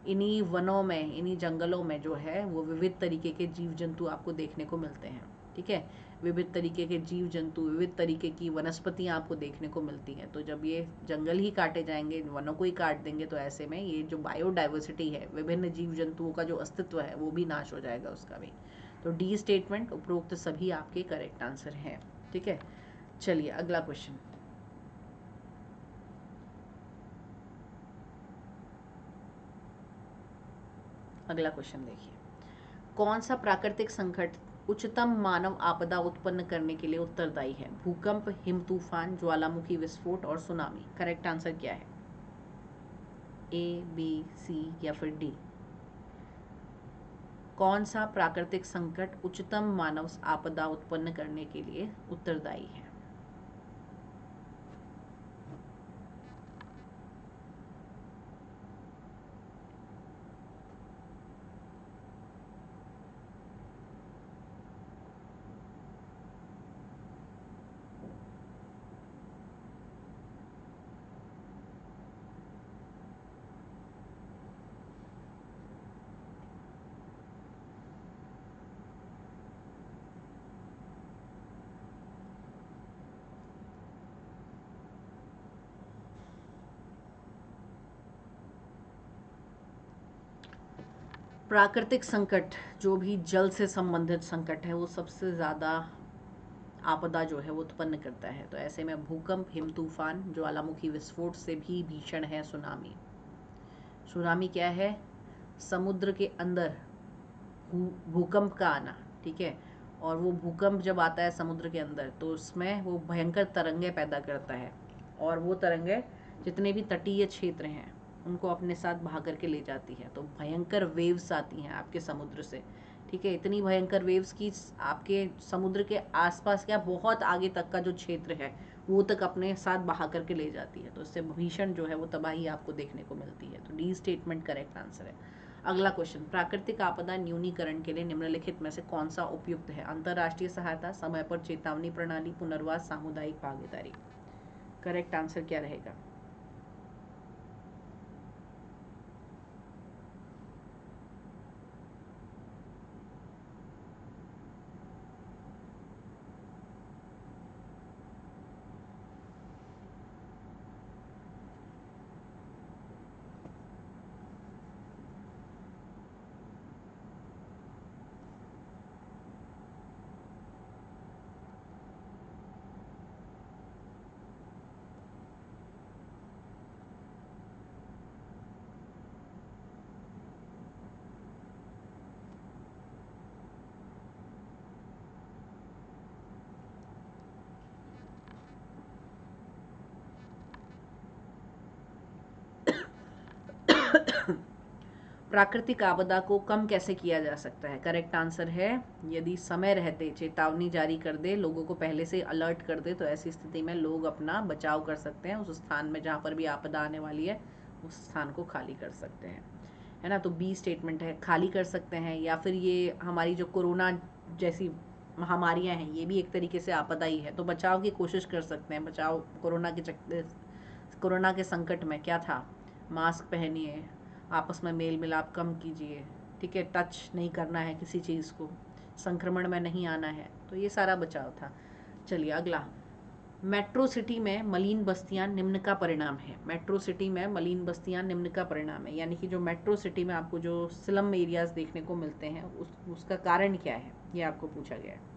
इन्हीं वनों में, इन्हीं जंगलों में जो है वो विविध तरीके के जीव जंतु आपको देखने को मिलते हैं, ठीक है। विविध तरीके के जीव जंतु, विविध तरीके की वनस्पतियाँ आपको देखने को मिलती हैं। तो जब ये जंगल ही काटे जाएंगे, वनों को ही काट देंगे, तो ऐसे में ये जो बायोडाइवर्सिटी है, विभिन्न जीव जंतुओं का जो अस्तित्व है वो भी नाश हो जाएगा उसका भी। तो डी स्टेटमेंट, उपरोक्त सभी आपके करेक्ट आंसर हैं, ठीक है। चलिए अगला क्वेश्चन। अगला क्वेश्चन देखिए, कौन सा प्राकृतिक संकट उच्चतम मानव आपदा उत्पन्न करने के लिए उत्तरदायी है? भूकंप, हिम तूफान, ज्वालामुखी विस्फोट और सुनामी। करेक्ट आंसर क्या है? A, B, C या फिर D? कौन सा प्राकृतिक संकट उच्चतम मानव आपदा उत्पन्न करने के लिए उत्तरदायी है? प्राकृतिक संकट, जो भी जल से संबंधित संकट है, वो सबसे ज़्यादा आपदा जो है वो उत्पन्न करता है। तो ऐसे में भूकंप, हिम तूफान, ज्वालामुखी विस्फोट से भी भीषण है सुनामी। सुनामी क्या है? समुद्र के अंदर भूकंप का आना, ठीक है। और वो भूकंप जब आता है समुद्र के अंदर तो उसमें वो भयंकर तरंगे पैदा करता है और वो तरंगें जितने भी तटीय क्षेत्र हैं उनको अपने साथ बहा करके ले जाती है। तो भयंकर वेव्स आती हैं आपके समुद्र से, ठीक है। इतनी भयंकर वेव्स की आपके समुद्र के आसपास क्या बहुत आगे तक का जो क्षेत्र है वो तक अपने साथ बहा करके ले जाती है। तो इससे भीषण जो है वो तबाही आपको देखने को मिलती है। तो डी स्टेटमेंट करेक्ट आंसर है। अगला क्वेश्चन, प्राकृतिक आपदा न्यूनीकरण के लिए निम्नलिखित में से कौन सा उपयुक्त है? अंतर्राष्ट्रीय सहायता, समय पर चेतावनी प्रणाली, पुनर्वास, सामुदायिक भागीदारी। करेक्ट आंसर क्या रहेगा? प्राकृतिक आपदा को कम कैसे किया जा सकता है? करेक्ट आंसर है, यदि समय रहते चेतावनी जारी कर दे, लोगों को पहले से अलर्ट कर दे, तो ऐसी स्थिति में लोग अपना बचाव कर सकते हैं। उस स्थान में जहाँ पर भी आपदा आने वाली है उस स्थान को खाली कर सकते हैं, है ना। तो बी स्टेटमेंट है, खाली कर सकते हैं। या फिर ये हमारी जो कोरोना जैसी महामारियाँ हैं ये भी एक तरीके से आपदा ही है, तो बचाव की कोशिश कर सकते हैं। बचाव कोरोना के संकट में क्या था? मास्क पहनिए, आपस में मेल मिलाप कम कीजिए, ठीक है, टच नहीं करना है किसी चीज़ को, संक्रमण में नहीं आना है, तो ये सारा बचाव था। चलिए अगला, मेट्रो सिटी में मलिन बस्तियां निम्न का परिणाम है। मेट्रो सिटी में मलिन बस्तियां निम्न का परिणाम है, यानी कि जो मेट्रो सिटी में आपको जो स्लम एरियाज देखने को मिलते हैं उसका कारण क्या है, ये आपको पूछा गया है।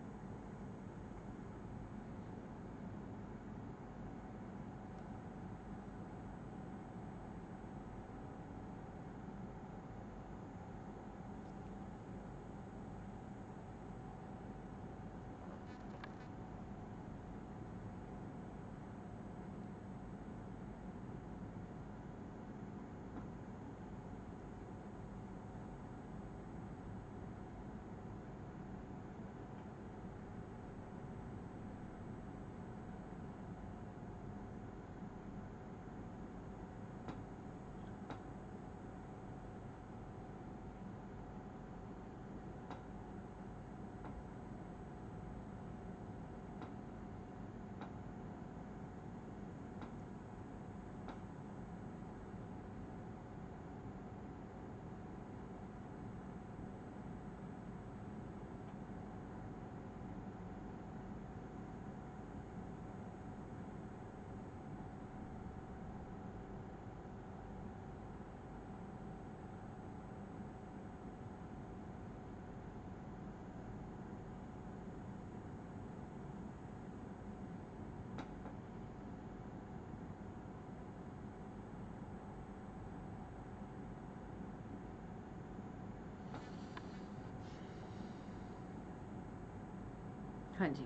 हाँ जी,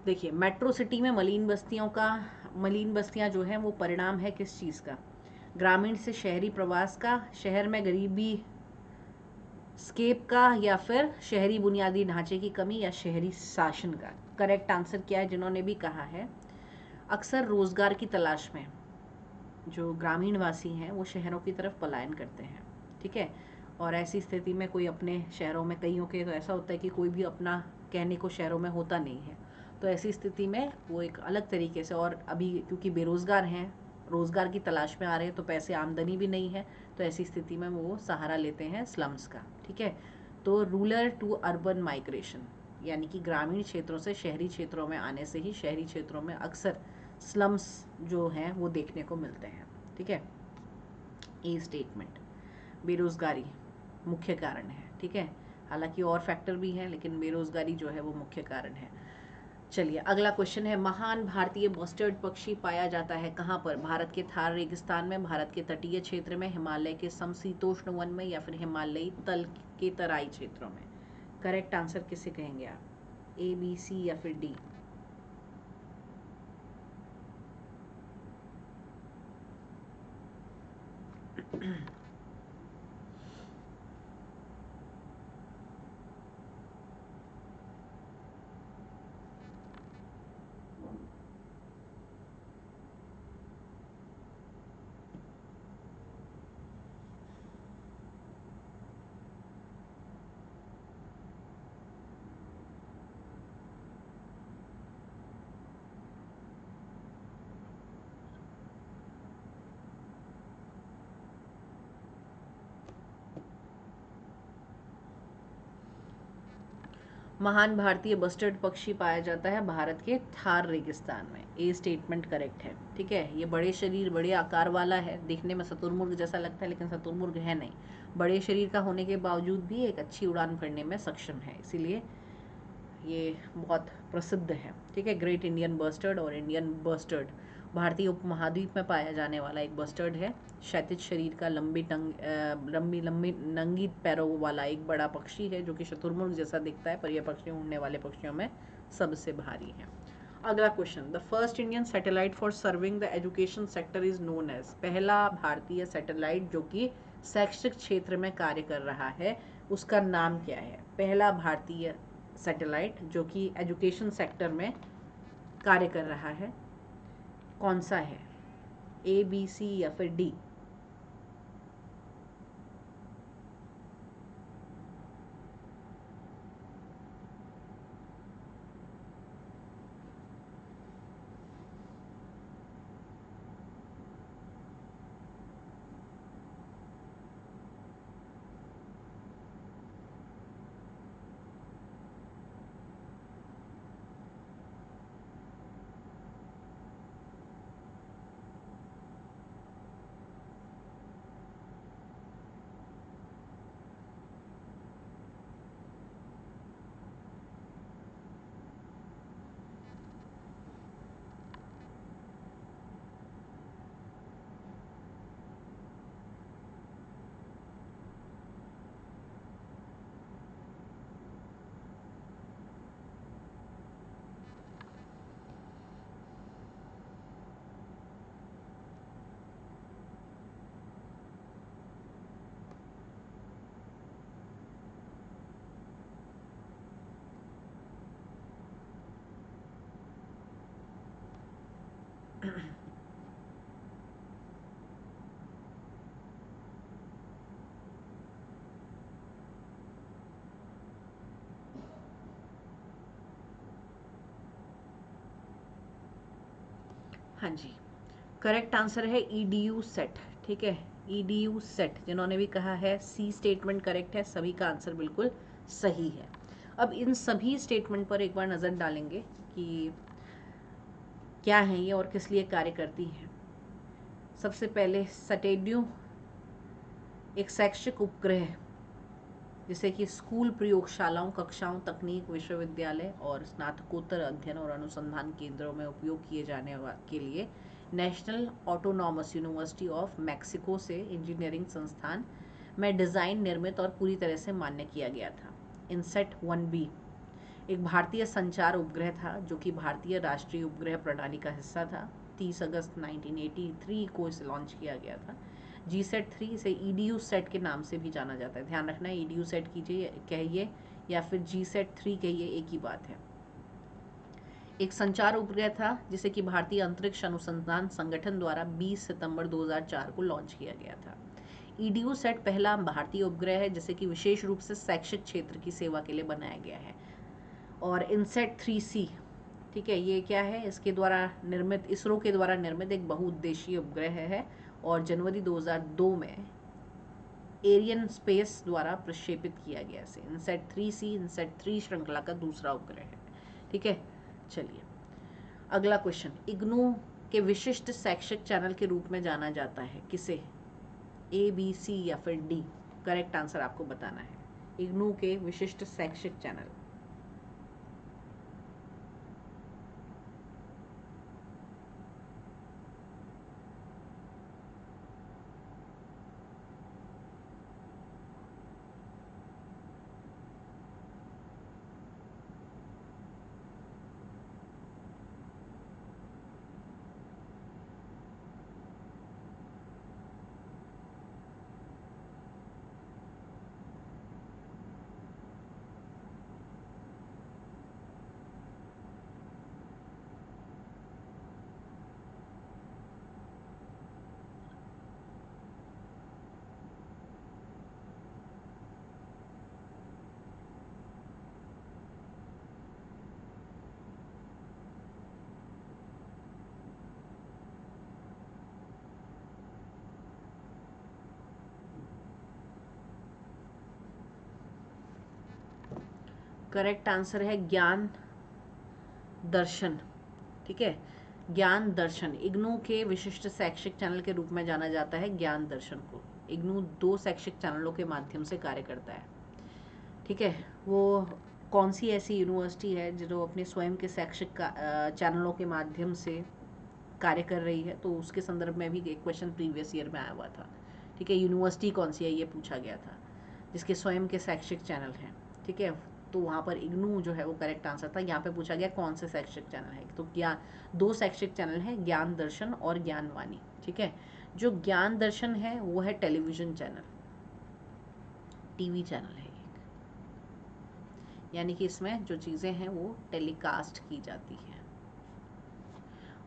देखिए मेट्रो सिटी में मलिन बस्तियां जो हैं वो परिणाम है किस चीज़ का? ग्रामीण से शहरी प्रवास का, शहर में गरीबी स्केप का, या फिर शहरी बुनियादी ढांचे की कमी, या शहरी शासन का। करेक्ट आंसर क्या है जिन्होंने भी कहा है? अक्सर रोजगार की तलाश में जो ग्रामीण वासी हैं वो शहरों की तरफ पलायन करते हैं, ठीक है। और ऐसी स्थिति में कोई अपने शहरों में, कईयों के तो ऐसा होता है कि कोई भी अपना कहने को शहरों में होता नहीं है, तो ऐसी स्थिति में वो एक अलग तरीके से, और अभी क्योंकि बेरोज़गार हैं, रोज़गार की तलाश में आ रहे हैं, तो पैसे आमदनी भी नहीं है, तो ऐसी स्थिति में वो सहारा लेते हैं स्लम्स का, ठीक है। तो रूरल टू अर्बन माइग्रेशन, यानी कि ग्रामीण क्षेत्रों से शहरी क्षेत्रों में आने से ही शहरी क्षेत्रों में अक्सर स्लम्स जो हैं वो देखने को मिलते हैं, ठीक है। ए स्टेटमेंट, बेरोज़गारी मुख्य कारण है, ठीक है। हालांकि और फैक्टर भी हैं, लेकिन बेरोज़गारी जो है वो मुख्य कारण है। चलिए अगला क्वेश्चन है, महान भारतीय बस्टर्ड पक्षी पाया जाता है कहाँ पर? भारत के थार रेगिस्तान में, भारत के तटीय क्षेत्र में, हिमालय के समशीतोष्ण वन में, या फिर हिमालयी तल के तराई क्षेत्रों में। करेक्ट आंसर किसे कहेंगे आप? ए, बी, सी या फिर डी? महान भारतीय बस्टर्ड पक्षी पाया जाता है भारत के थार रेगिस्तान में। ए स्टेटमेंट करेक्ट है। ठीक है, ये बड़े शरीर बड़े आकार वाला है, देखने में शुतुरमुर्ग जैसा लगता है लेकिन शुतुरमुर्ग है नहीं। बड़े शरीर का होने के बावजूद भी एक अच्छी उड़ान भरने में सक्षम है, इसीलिए ये बहुत प्रसिद्ध है। ठीक है, ग्रेट इंडियन बस्टर्ड और इंडियन बस्टर्ड भारतीय उपमहाद्वीप में पाया जाने वाला एक बस्टर्ड है। क्षैतिज शरीर का लंबी लंबी नंगी पैरों वाला एक बड़ा पक्षी है जो कि शुतुरमुर्ग जैसा दिखता है, पर यह पक्षी उड़ने वाले पक्षियों में सबसे भारी है। अगला question, the first Indian satellite for serving the education sector is known as. पहला भारतीय सैटेलाइट जो कि शैक्षिक क्षेत्र में कार्य कर रहा है, उसका नाम क्या है? पहला भारतीय सैटेलाइट जो कि एजुकेशन सेक्टर में कार्य कर रहा है, कौन सा है? ए, बी, सी या फिर डी? हाँ जी, करेक्ट आंसर है ईडीयू सेट। ठीक है, ईडीयू सेट जिन्होंने भी कहा है, सी स्टेटमेंट करेक्ट है, सभी का आंसर बिल्कुल सही है। अब इन सभी स्टेटमेंट पर एक बार नज़र डालेंगे कि क्या है ये और किस लिए कार्य करती हैं। सबसे पहले सटेड्यू एक शैक्षिक उपग्रह जिसे कि स्कूल, प्रयोगशालाओं, कक्षाओं, तकनीक, विश्वविद्यालय और स्नातकोत्तर अध्ययन और अनुसंधान केंद्रों में उपयोग किए जाने के लिए national autonomous university of Mexico से इंजीनियरिंग संस्थान में डिज़ाइन, निर्मित और पूरी तरह से मान्य किया गया था। इनसेट 1B एक भारतीय संचार उपग्रह था जो कि भारतीय राष्ट्रीय उपग्रह प्रणाली का हिस्सा था। 30 अगस्त 1983 को इसे लॉन्च किया गया था। जीसेट 3 इसे ईडीयू सेट के नाम से भी जाना जाता है। ध्यान रखना, ईडीयू सेट कीजिए कहिए या फिर जीसेट 3 कहिए, एक ही बात है। एक संचार उपग्रह था जिसे कि भारतीय अंतरिक्ष अनुसंधान संगठन द्वारा 20 सितंबर 2004 को लॉन्च किया गया था। ईडीयू सेट पहला भारतीय उपग्रह है जिसे कि विशेष रूप से शैक्षिक क्षेत्र की सेवा के लिए बनाया गया है। और इनसेट 3C, ठीक है, ये क्या है? इसके द्वारा निर्मित, इसरो के द्वारा निर्मित एक बहुउद्देशीय उपग्रह है और जनवरी 2002 में एरियन स्पेस द्वारा प्रक्षेपित किया गया इसे। इनसेट 3C इनसेट 3 श्रृंखला का दूसरा उपग्रह है। ठीक है, चलिए अगला क्वेश्चन, इग्नू के विशिष्ट शैक्षिक चैनल के रूप में जाना जाता है किसे? ए, बी, सी या फिर डी? करेक्ट आंसर आपको बताना है। इग्नू के विशिष्ट शैक्षिक चैनल। करेक्ट आंसर है ज्ञान दर्शन। ठीक है, ज्ञान दर्शन इग्नू के विशिष्ट शैक्षिक चैनल के रूप में जाना जाता है। ज्ञान दर्शन को इग्नू 2 शैक्षिक चैनलों के माध्यम से कार्य करता है। ठीक है, वो कौन सी ऐसी यूनिवर्सिटी है जो अपने स्वयं के शैक्षिक चैनलों के माध्यम से कार्य कर रही है, तो उसके संदर्भ में भी एक क्वेश्चन प्रीवियस ईयर में आया हुआ था। ठीक है, यूनिवर्सिटी कौन सी है ये पूछा गया था जिसके स्वयं के शैक्षिक चैनल हैं। ठीक है, तो वहाँ पर इग्नू जो है वो करेक्ट आंसर था। यहाँ पे पूछा गया कौन से शैक्षिक चैनल है, तो क्या 2 शैक्षिक चैनल हैं, ज्ञान दर्शन और ज्ञानवाणी। ठीक है, जो ज्ञान दर्शन है वो है टेलीविजन चैनल, टीवी चैनल है एक, यानी कि इसमें जो चीज़ें हैं वो टेलीकास्ट की जाती हैं।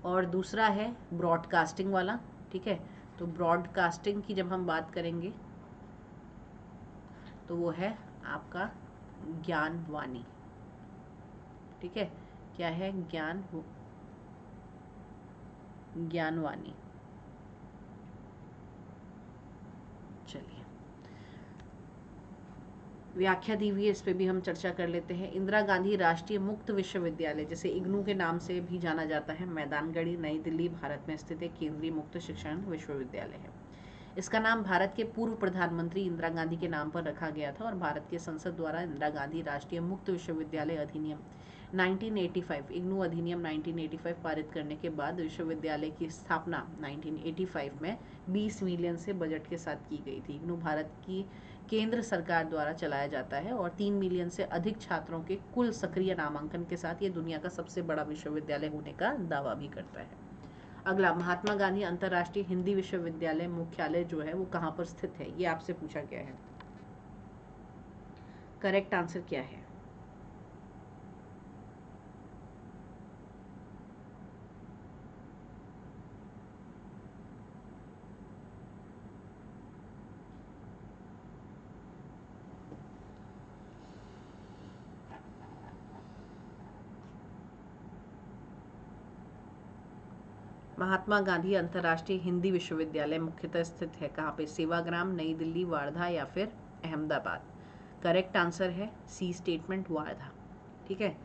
और दूसरा है ब्रॉडकास्टिंग वाला। ठीक है, तो ब्रॉडकास्टिंग की जब हम बात करेंगे तो वो है आपका ज्ञानवाणी। ठीक है, क्या है ज्ञानवाणी। चलिए, व्याख्या दी हुई है, इस पे भी हम चर्चा कर लेते हैं। इंदिरा गांधी राष्ट्रीय मुक्त विश्वविद्यालय, जैसे इग्नू के नाम से भी जाना जाता है, मैदानगढ़ी नई दिल्ली भारत में स्थित एक केंद्रीय मुक्त शिक्षण विश्वविद्यालय है। इसका नाम भारत के पूर्व प्रधानमंत्री इंदिरा गांधी के नाम पर रखा गया था और भारत के संसद द्वारा इंदिरा गांधी राष्ट्रीय मुक्त विश्वविद्यालय अधिनियम 1985 इग्नू अधिनियम 1985 पारित करने के बाद विश्वविद्यालय की स्थापना 1985 में 20 मिलियन से बजट के साथ की गई थी। इग्नू भारत की केंद्र सरकार द्वारा चलाया जाता है और 3 मिलियन से अधिक छात्रों के कुल सक्रिय नामांकन के साथ ये दुनिया का सबसे बड़ा विश्वविद्यालय होने का दावा भी करता है। अगला, महात्मा गांधी अंतर्राष्ट्रीय हिंदी विश्वविद्यालय मुख्यालय जो है वो कहाँ पर स्थित है, ये आपसे पूछा गया है। करेक्ट आंसर क्या है? महात्मा गांधी अंतर्राष्ट्रीय हिंदी विश्वविद्यालय मुख्यतः स्थित है कहाँ पे? सेवाग्राम, नई दिल्ली, वार्धा या फिर अहमदाबाद। करेक्ट आंसर है सी स्टेटमेंट, वार्धा। ठीक है,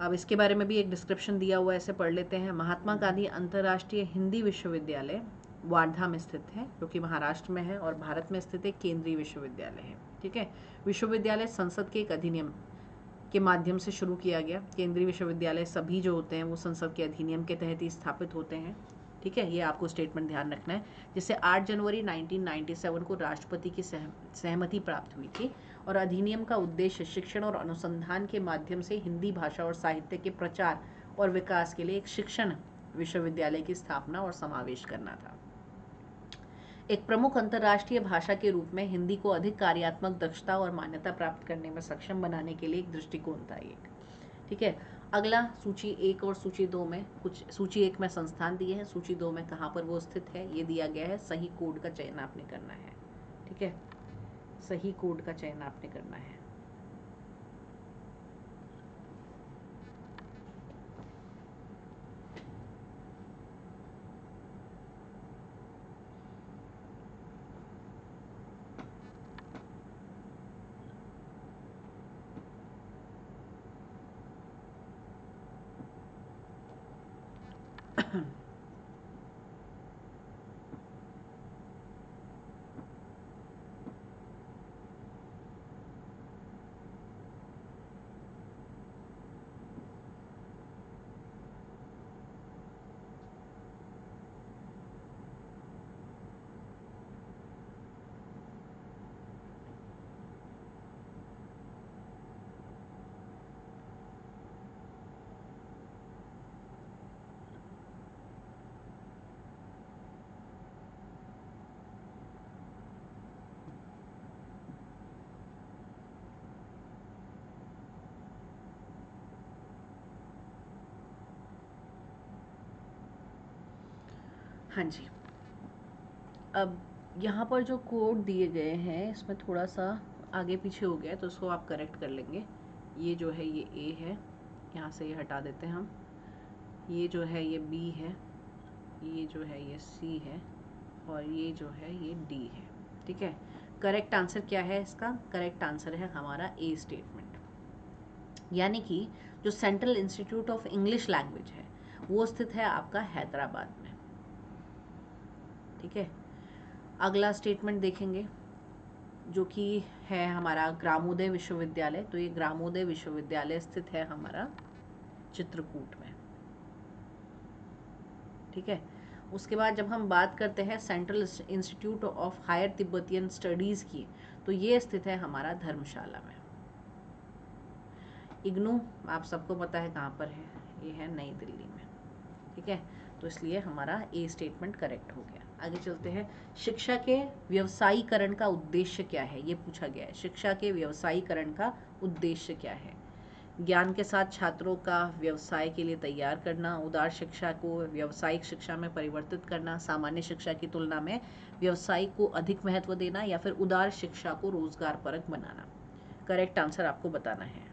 अब इसके बारे में भी एक डिस्क्रिप्शन दिया हुआ है, ऐसे पढ़ लेते हैं। महात्मा गांधी अंतर्राष्ट्रीय हिंदी विश्वविद्यालय वार्धा में स्थित है, जो कि महाराष्ट्र में है और भारत में स्थित एक केंद्रीय विश्वविद्यालय है। ठीक है, विश्वविद्यालय संसद के एक अधिनियम के माध्यम से शुरू किया गया। केंद्रीय विश्वविद्यालय सभी जो होते हैं वो संसद के अधिनियम के तहत ही स्थापित होते हैं। ठीक है, ये आपको स्टेटमेंट ध्यान रखना है। जिससे 8 जनवरी 1997 को राष्ट्रपति की सहमति प्राप्त हुई थी और अधिनियम का उद्देश्य शिक्षण और अनुसंधान के माध्यम से हिंदी भाषा और साहित्य के प्रचार और विकास के लिए एक शिक्षण विश्वविद्यालय की स्थापना और समावेश करना था। एक प्रमुख अंतर्राष्ट्रीय भाषा के रूप में हिंदी को अधिक कार्यात्मक दक्षता और मान्यता प्राप्त करने में सक्षम बनाने के लिए एक दृष्टिकोण था एक। ठीक है, अगला सूची 1 और सूची 2 में कुछ, सूची 1 में संस्थान दिए हैं, सूची 2 में कहाँ पर वो स्थित है ये दिया गया है। सही कोड का चयन आपने करना है। ठीक है, सही कोड का चयन आपने करना है। हाँ जी, अब यहाँ पर जो कोड दिए गए हैं इसमें थोड़ा सा आगे पीछे हो गया है, तो उसको आप करेक्ट कर लेंगे। ये जो है ये ए है, यहाँ से ये हटा देते हैं हम। ये जो है ये बी है, ये जो है ये सी है और ये जो है ये डी है। ठीक है, करेक्ट आंसर क्या है इसका? करेक्ट आंसर है हमारा ए स्टेटमेंट। यानी कि जो central institute of English language है वो स्थित है आपका हैदराबाद में। ठीक है, अगला स्टेटमेंट देखेंगे जो कि है हमारा ग्रामोदय विश्वविद्यालय। तो ये ग्रामोदय विश्वविद्यालय स्थित है हमारा चित्रकूट में। ठीक है, उसके बाद जब हम बात करते हैं central institute of higher Tibetan studies की, तो ये स्थित है हमारा धर्मशाला में। इग्नू आप सबको पता है कहाँ पर है, ये है नई दिल्ली में। ठीक है, तो इसलिए हमारा ए स्टेटमेंट करेक्ट हो गया। आगे चलते हैं, शिक्षा के व्यवसायीकरण का उद्देश्य क्या है, ये पूछा गया है। शिक्षा के व्यवसायीकरण का उद्देश्य क्या है? ज्ञान के साथ छात्रों का व्यवसाय के लिए तैयार करना, उदार शिक्षा को व्यावसायिक शिक्षा में परिवर्तित करना, सामान्य शिक्षा की तुलना में व्यवसाय को अधिक महत्व देना, या फिर उदार शिक्षा को रोजगार परक बनाना। करेक्ट आंसर आपको बताना है।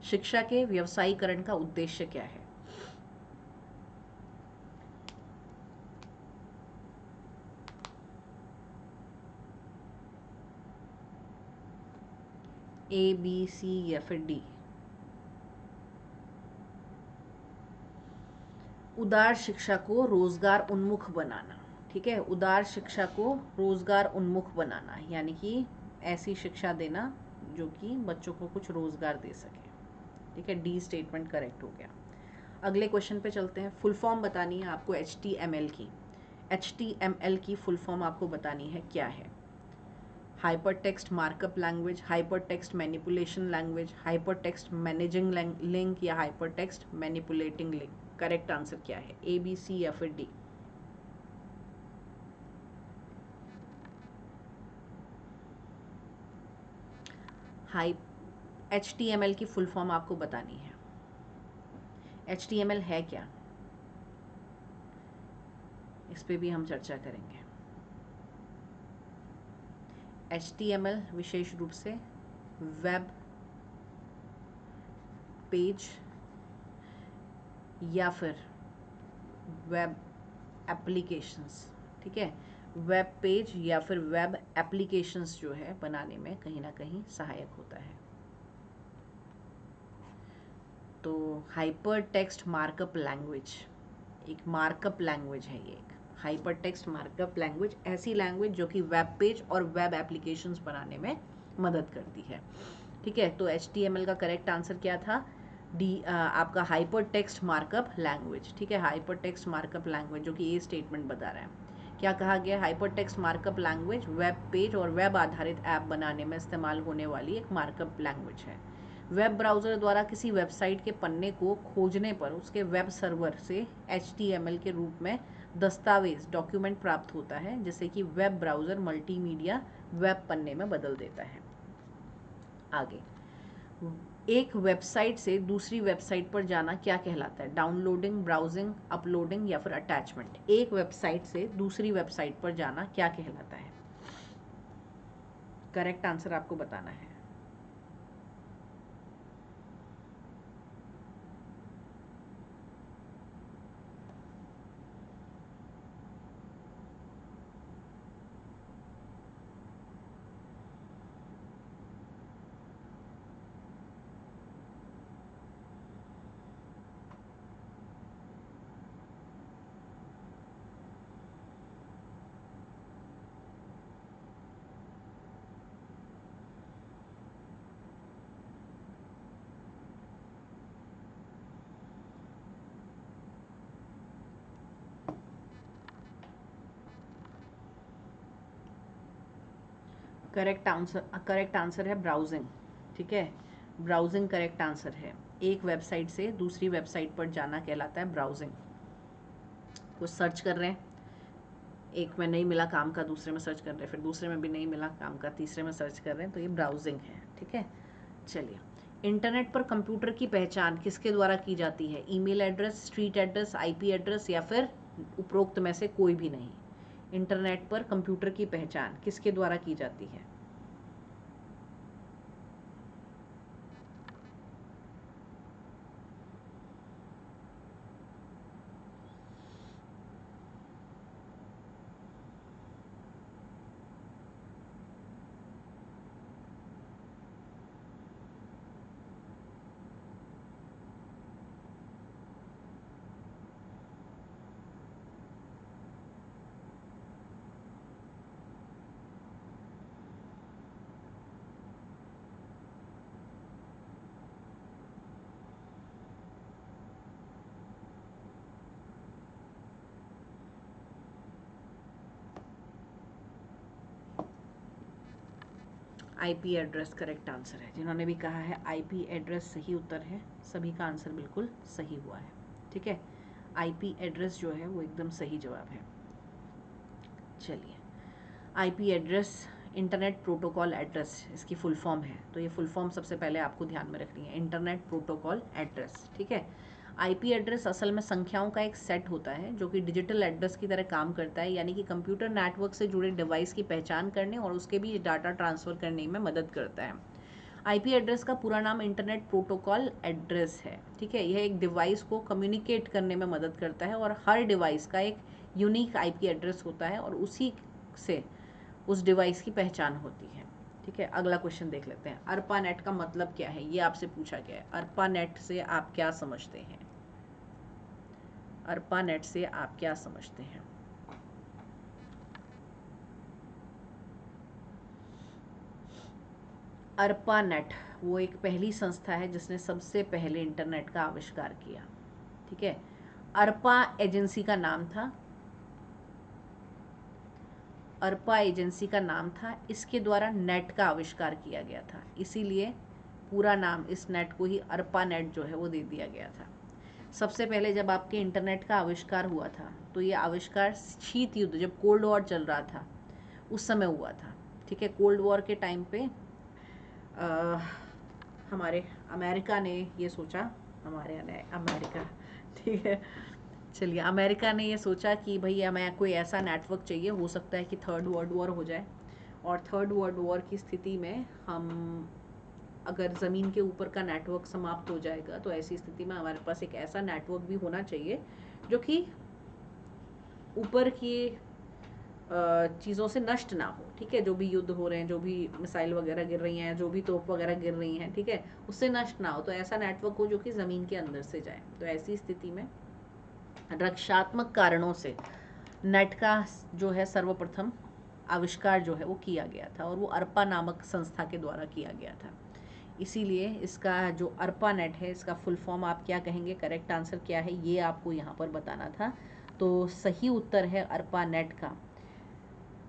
शिक्षा के व्यवसायीकरण का उद्देश्य क्या है? ए, बी, सी या फिर डी? उदार शिक्षा को रोजगार उन्मुख बनाना। ठीक है, उदार शिक्षा को रोजगार उन्मुख बनाना यानी कि ऐसी शिक्षा देना जो कि बच्चों को कुछ रोजगार दे सके। ठीक है, डी स्टेटमेंट करेक्ट हो गया। अगले क्वेश्चन पे चलते हैं। फुल फॉर्म बतानी है आपको HTML की। HTML की फुल फॉर्म आपको बतानी है, क्या है? Hyper text markup language, hyper text manipulation language, hyper text managing link या hyper text manipulating link. Correct answer क्या है? ए, बी, सी या फिर डी? हाई HTML की फुल फॉर्म आपको बतानी है। HTML है क्या, इस पे भी हम चर्चा करेंगे। HTML विशेष रूप से वेब पेज या फिर वेब एप्लीकेशंस। ठीक है, वेब पेज या फिर वेब एप्लीकेशंस जो है बनाने में कहीं ना कहीं सहायक होता है। तो हाइपर टेक्स्ट मार्कअप लैंग्वेज एक मार्कअप लैंग्वेज है। ये एक हाइपर टेक्स्ट मार्कअप लैंग्वेज ऐसी लैंग्वेज जो कि वेब पेज और वेब एप्लीकेशंस बनाने में मदद करती है। ठीक है, तो HTML का करेक्ट आंसर क्या था? डी, आपका हाइपर टेक्स्ट मार्कअप लैंग्वेज। ठीक है, हाइपर टेक्स्ट मार्कअप लैंग्वेज जो कि ये स्टेटमेंट बता रहा है। क्या कहा गया? Hyper text markup language web page और वेब आधारित ऐप बनाने में इस्तेमाल होने वाली एक मार्कअप लैंग्वेज है। वेब ब्राउज़र द्वारा किसी वेबसाइट के पन्ने को खोजने पर उसके वेब सर्वर से HTML के रूप में दस्तावेज डॉक्यूमेंट प्राप्त होता है, जिसे कि वेब ब्राउज़र मल्टीमीडिया वेब पन्ने में बदल देता है। आगे, एक वेबसाइट से दूसरी वेबसाइट पर जाना क्या कहलाता है? डाउनलोडिंग, ब्राउजिंग, अपलोडिंग या फिर अटैचमेंट। एक वेबसाइट से दूसरी वेबसाइट पर जाना क्या कहलाता है? करेक्ट आंसर आपको बताना है। करेक्ट आंसर है ब्राउजिंग। ठीक है, ब्राउजिंग करेक्ट आंसर है। एक वेबसाइट से दूसरी वेबसाइट पर जाना कहलाता है ब्राउजिंग। कुछ सर्च कर रहे हैं, एक में नहीं मिला काम का, दूसरे में सर्च कर रहे हैं, फिर दूसरे में भी नहीं मिला काम का, तीसरे में सर्च कर रहे हैं, तो ये ब्राउजिंग है। ठीक है, चलिए। इंटरनेट पर कंप्यूटर की पहचान किसके द्वारा की जाती है? Email address, street address, IP address या फिर उपरोक्त में से कोई भी नहीं। इंटरनेट पर कंप्यूटर की पहचान किसके द्वारा की जाती है? आईपी एड्रेस करेक्ट आंसर है। जिन्होंने भी कहा है आईपी एड्रेस सही उत्तर है, सभी का आंसर बिल्कुल सही हुआ है। ठीक है, आईपी एड्रेस जो है वो एकदम सही जवाब है। चलिए, IP address internet protocol address इसकी फुल फॉर्म है, तो ये फुल फॉर्म सबसे पहले आपको ध्यान में रखनी है, इंटरनेट प्रोटोकॉल एड्रेस। ठीक है, आईपी एड्रेस असल में संख्याओं का एक सेट होता है जो कि डिजिटल एड्रेस की तरह काम करता है, यानी कि कंप्यूटर नेटवर्क से जुड़े डिवाइस की पहचान करने और उसके बीच डाटा ट्रांसफ़र करने में मदद करता है। आईपी एड्रेस का पूरा नाम इंटरनेट प्रोटोकॉल एड्रेस है। ठीक है, यह एक डिवाइस को कम्युनिकेट करने में मदद करता है और हर डिवाइस का एक यूनिक आईपी एड्रेस होता है और उसी से उस डिवाइस की पहचान होती है। ठीक है, अगला क्वेश्चन देख लेते हैं। अर्पानेट का मतलब क्या है, ये आपसे पूछा गया है। अर्पानेट से आप क्या समझते हैं? अर्पानेट से आप क्या समझते हैं? अर्पानेट वो एक पहली संस्था है जिसने सबसे पहले इंटरनेट का आविष्कार किया। ठीक है, अर्पा एजेंसी का नाम था, अर्पा एजेंसी का नाम था, इसके द्वारा नेट का आविष्कार किया गया था, इसीलिए पूरा नाम इस नेट को ही अर्पानेट जो है वो दे दिया गया था। सबसे पहले जब आपके इंटरनेट का आविष्कार हुआ था तो ये आविष्कार शीत युद्ध, जब कोल्ड वॉर चल रहा था उस समय हुआ था। ठीक है, कोल्ड वॉर के टाइम पे हमारे अमेरिका ने ये सोचा, अमेरिका ठीक है, चलिए, अमेरिका ने ये सोचा कि भई हमें कोई ऐसा नेटवर्क चाहिए, हो सकता है कि थर्ड वर्ल्ड वॉर हो जाए और थर्ड वर्ल्ड वॉर की स्थिति में हम अगर ज़मीन के ऊपर का नेटवर्क समाप्त हो जाएगा तो ऐसी स्थिति में हमारे पास एक ऐसा नेटवर्क भी होना चाहिए जो कि ऊपर की चीज़ों से नष्ट ना हो। ठीक है, जो भी युद्ध हो रहे हैं, जो भी मिसाइल वगैरह गिर रही हैं, जो भी तोप वगैरह गिर रही हैं, ठीक है, उससे नष्ट ना हो, तो ऐसा नेटवर्क हो जो कि ज़मीन के अंदर से जाए। तो ऐसी स्थिति में रक्षात्मक कारणों से नेट का जो है सर्वप्रथम आविष्कार जो है वो किया गया था और वो अर्पा नामक संस्था के द्वारा किया गया था। इसीलिए इसका जो अर्पा नेट है, इसका फुल फॉर्म आप क्या कहेंगे, करेक्ट आंसर क्या है, ये आपको यहाँ पर बताना था। तो सही उत्तर है अर्पा नेट का,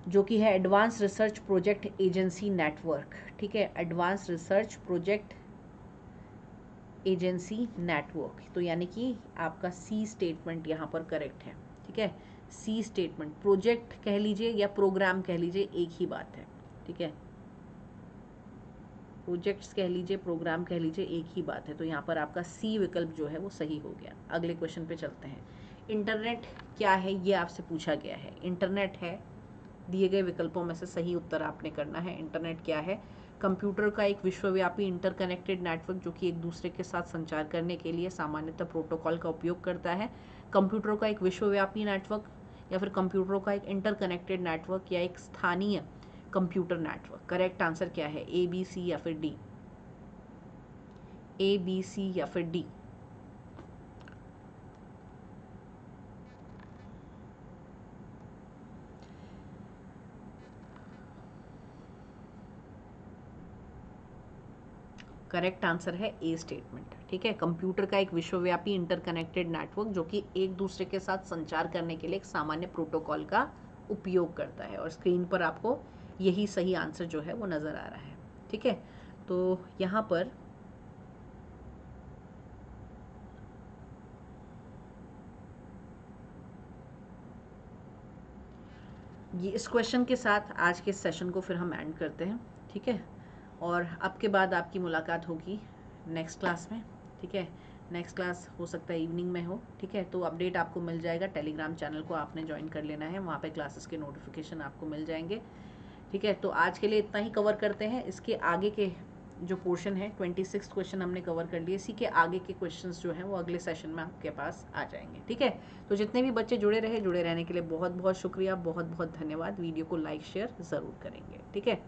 जो कि है advance research project agency network. ठीक है, advance research project agency network, तो यानी कि आपका सी स्टेटमेंट यहाँ पर करेक्ट है। ठीक है, सी स्टेटमेंट, प्रोजेक्ट कह लीजिए या प्रोग्राम कह लीजिए, एक ही बात है। ठीक है, प्रोजेक्ट्स कह लीजिए, प्रोग्राम कह लीजिए, एक ही बात है। तो यहाँ पर आपका सी विकल्प जो है वो सही हो गया। अगले क्वेश्चन पे चलते हैं। इंटरनेट क्या है, ये आपसे पूछा गया है। इंटरनेट है, दिए गए विकल्पों में से सही उत्तर आपने करना है। इंटरनेट क्या है? कंप्यूटर का एक विश्वव्यापी इंटरकनेक्टेड नेटवर्क जो कि एक दूसरे के साथ संचार करने के लिए सामान्यतः प्रोटोकॉल का उपयोग करता है। कंप्यूटर का एक विश्वव्यापी नेटवर्क या फिर कंप्यूटरों का एक इंटरकनेक्टेड नेटवर्क या एक स्थानीय कंप्यूटर नेटवर्क। करेक्ट आंसर क्या है, ए, बी, सी या फिर डी? ए, बी, सी या फिर डी? करेक्ट आंसर है ए स्टेटमेंट। ठीक है, कंप्यूटर का एक विश्वव्यापी इंटरकनेक्टेड नेटवर्क जो कि एक दूसरे के साथ संचार करने के लिए एक सामान्य प्रोटोकॉल का उपयोग करता है, और स्क्रीन पर आपको यही सही आंसर जो है वो नज़र आ रहा है। ठीक है, तो यहाँ पर ये इस क्वेश्चन के साथ आज के सेशन को फिर हम एंड करते हैं। ठीक है, और अब के बाद आपकी मुलाकात होगी नेक्स्ट क्लास में। ठीक है, नेक्स्ट क्लास हो सकता है इवनिंग में हो। ठीक है, तो अपडेट आपको मिल जाएगा, टेलीग्राम चैनल को आपने ज्वाइन कर लेना है, वहाँ पे क्लासेस के नोटिफिकेशन आपको मिल जाएंगे। ठीक है, तो आज के लिए इतना ही कवर करते हैं। इसके आगे के जो पोर्शन है 26 क्वेश्चन हमने कवर कर लिए, इसी के आगे के क्वेश्चंस जो हैं वो अगले सेशन में आपके पास आ जाएंगे। ठीक है, तो जितने भी बच्चे जुड़े रहने के लिए बहुत बहुत शुक्रिया, बहुत बहुत धन्यवाद। वीडियो को लाइक शेयर ज़रूर करेंगे। ठीक है।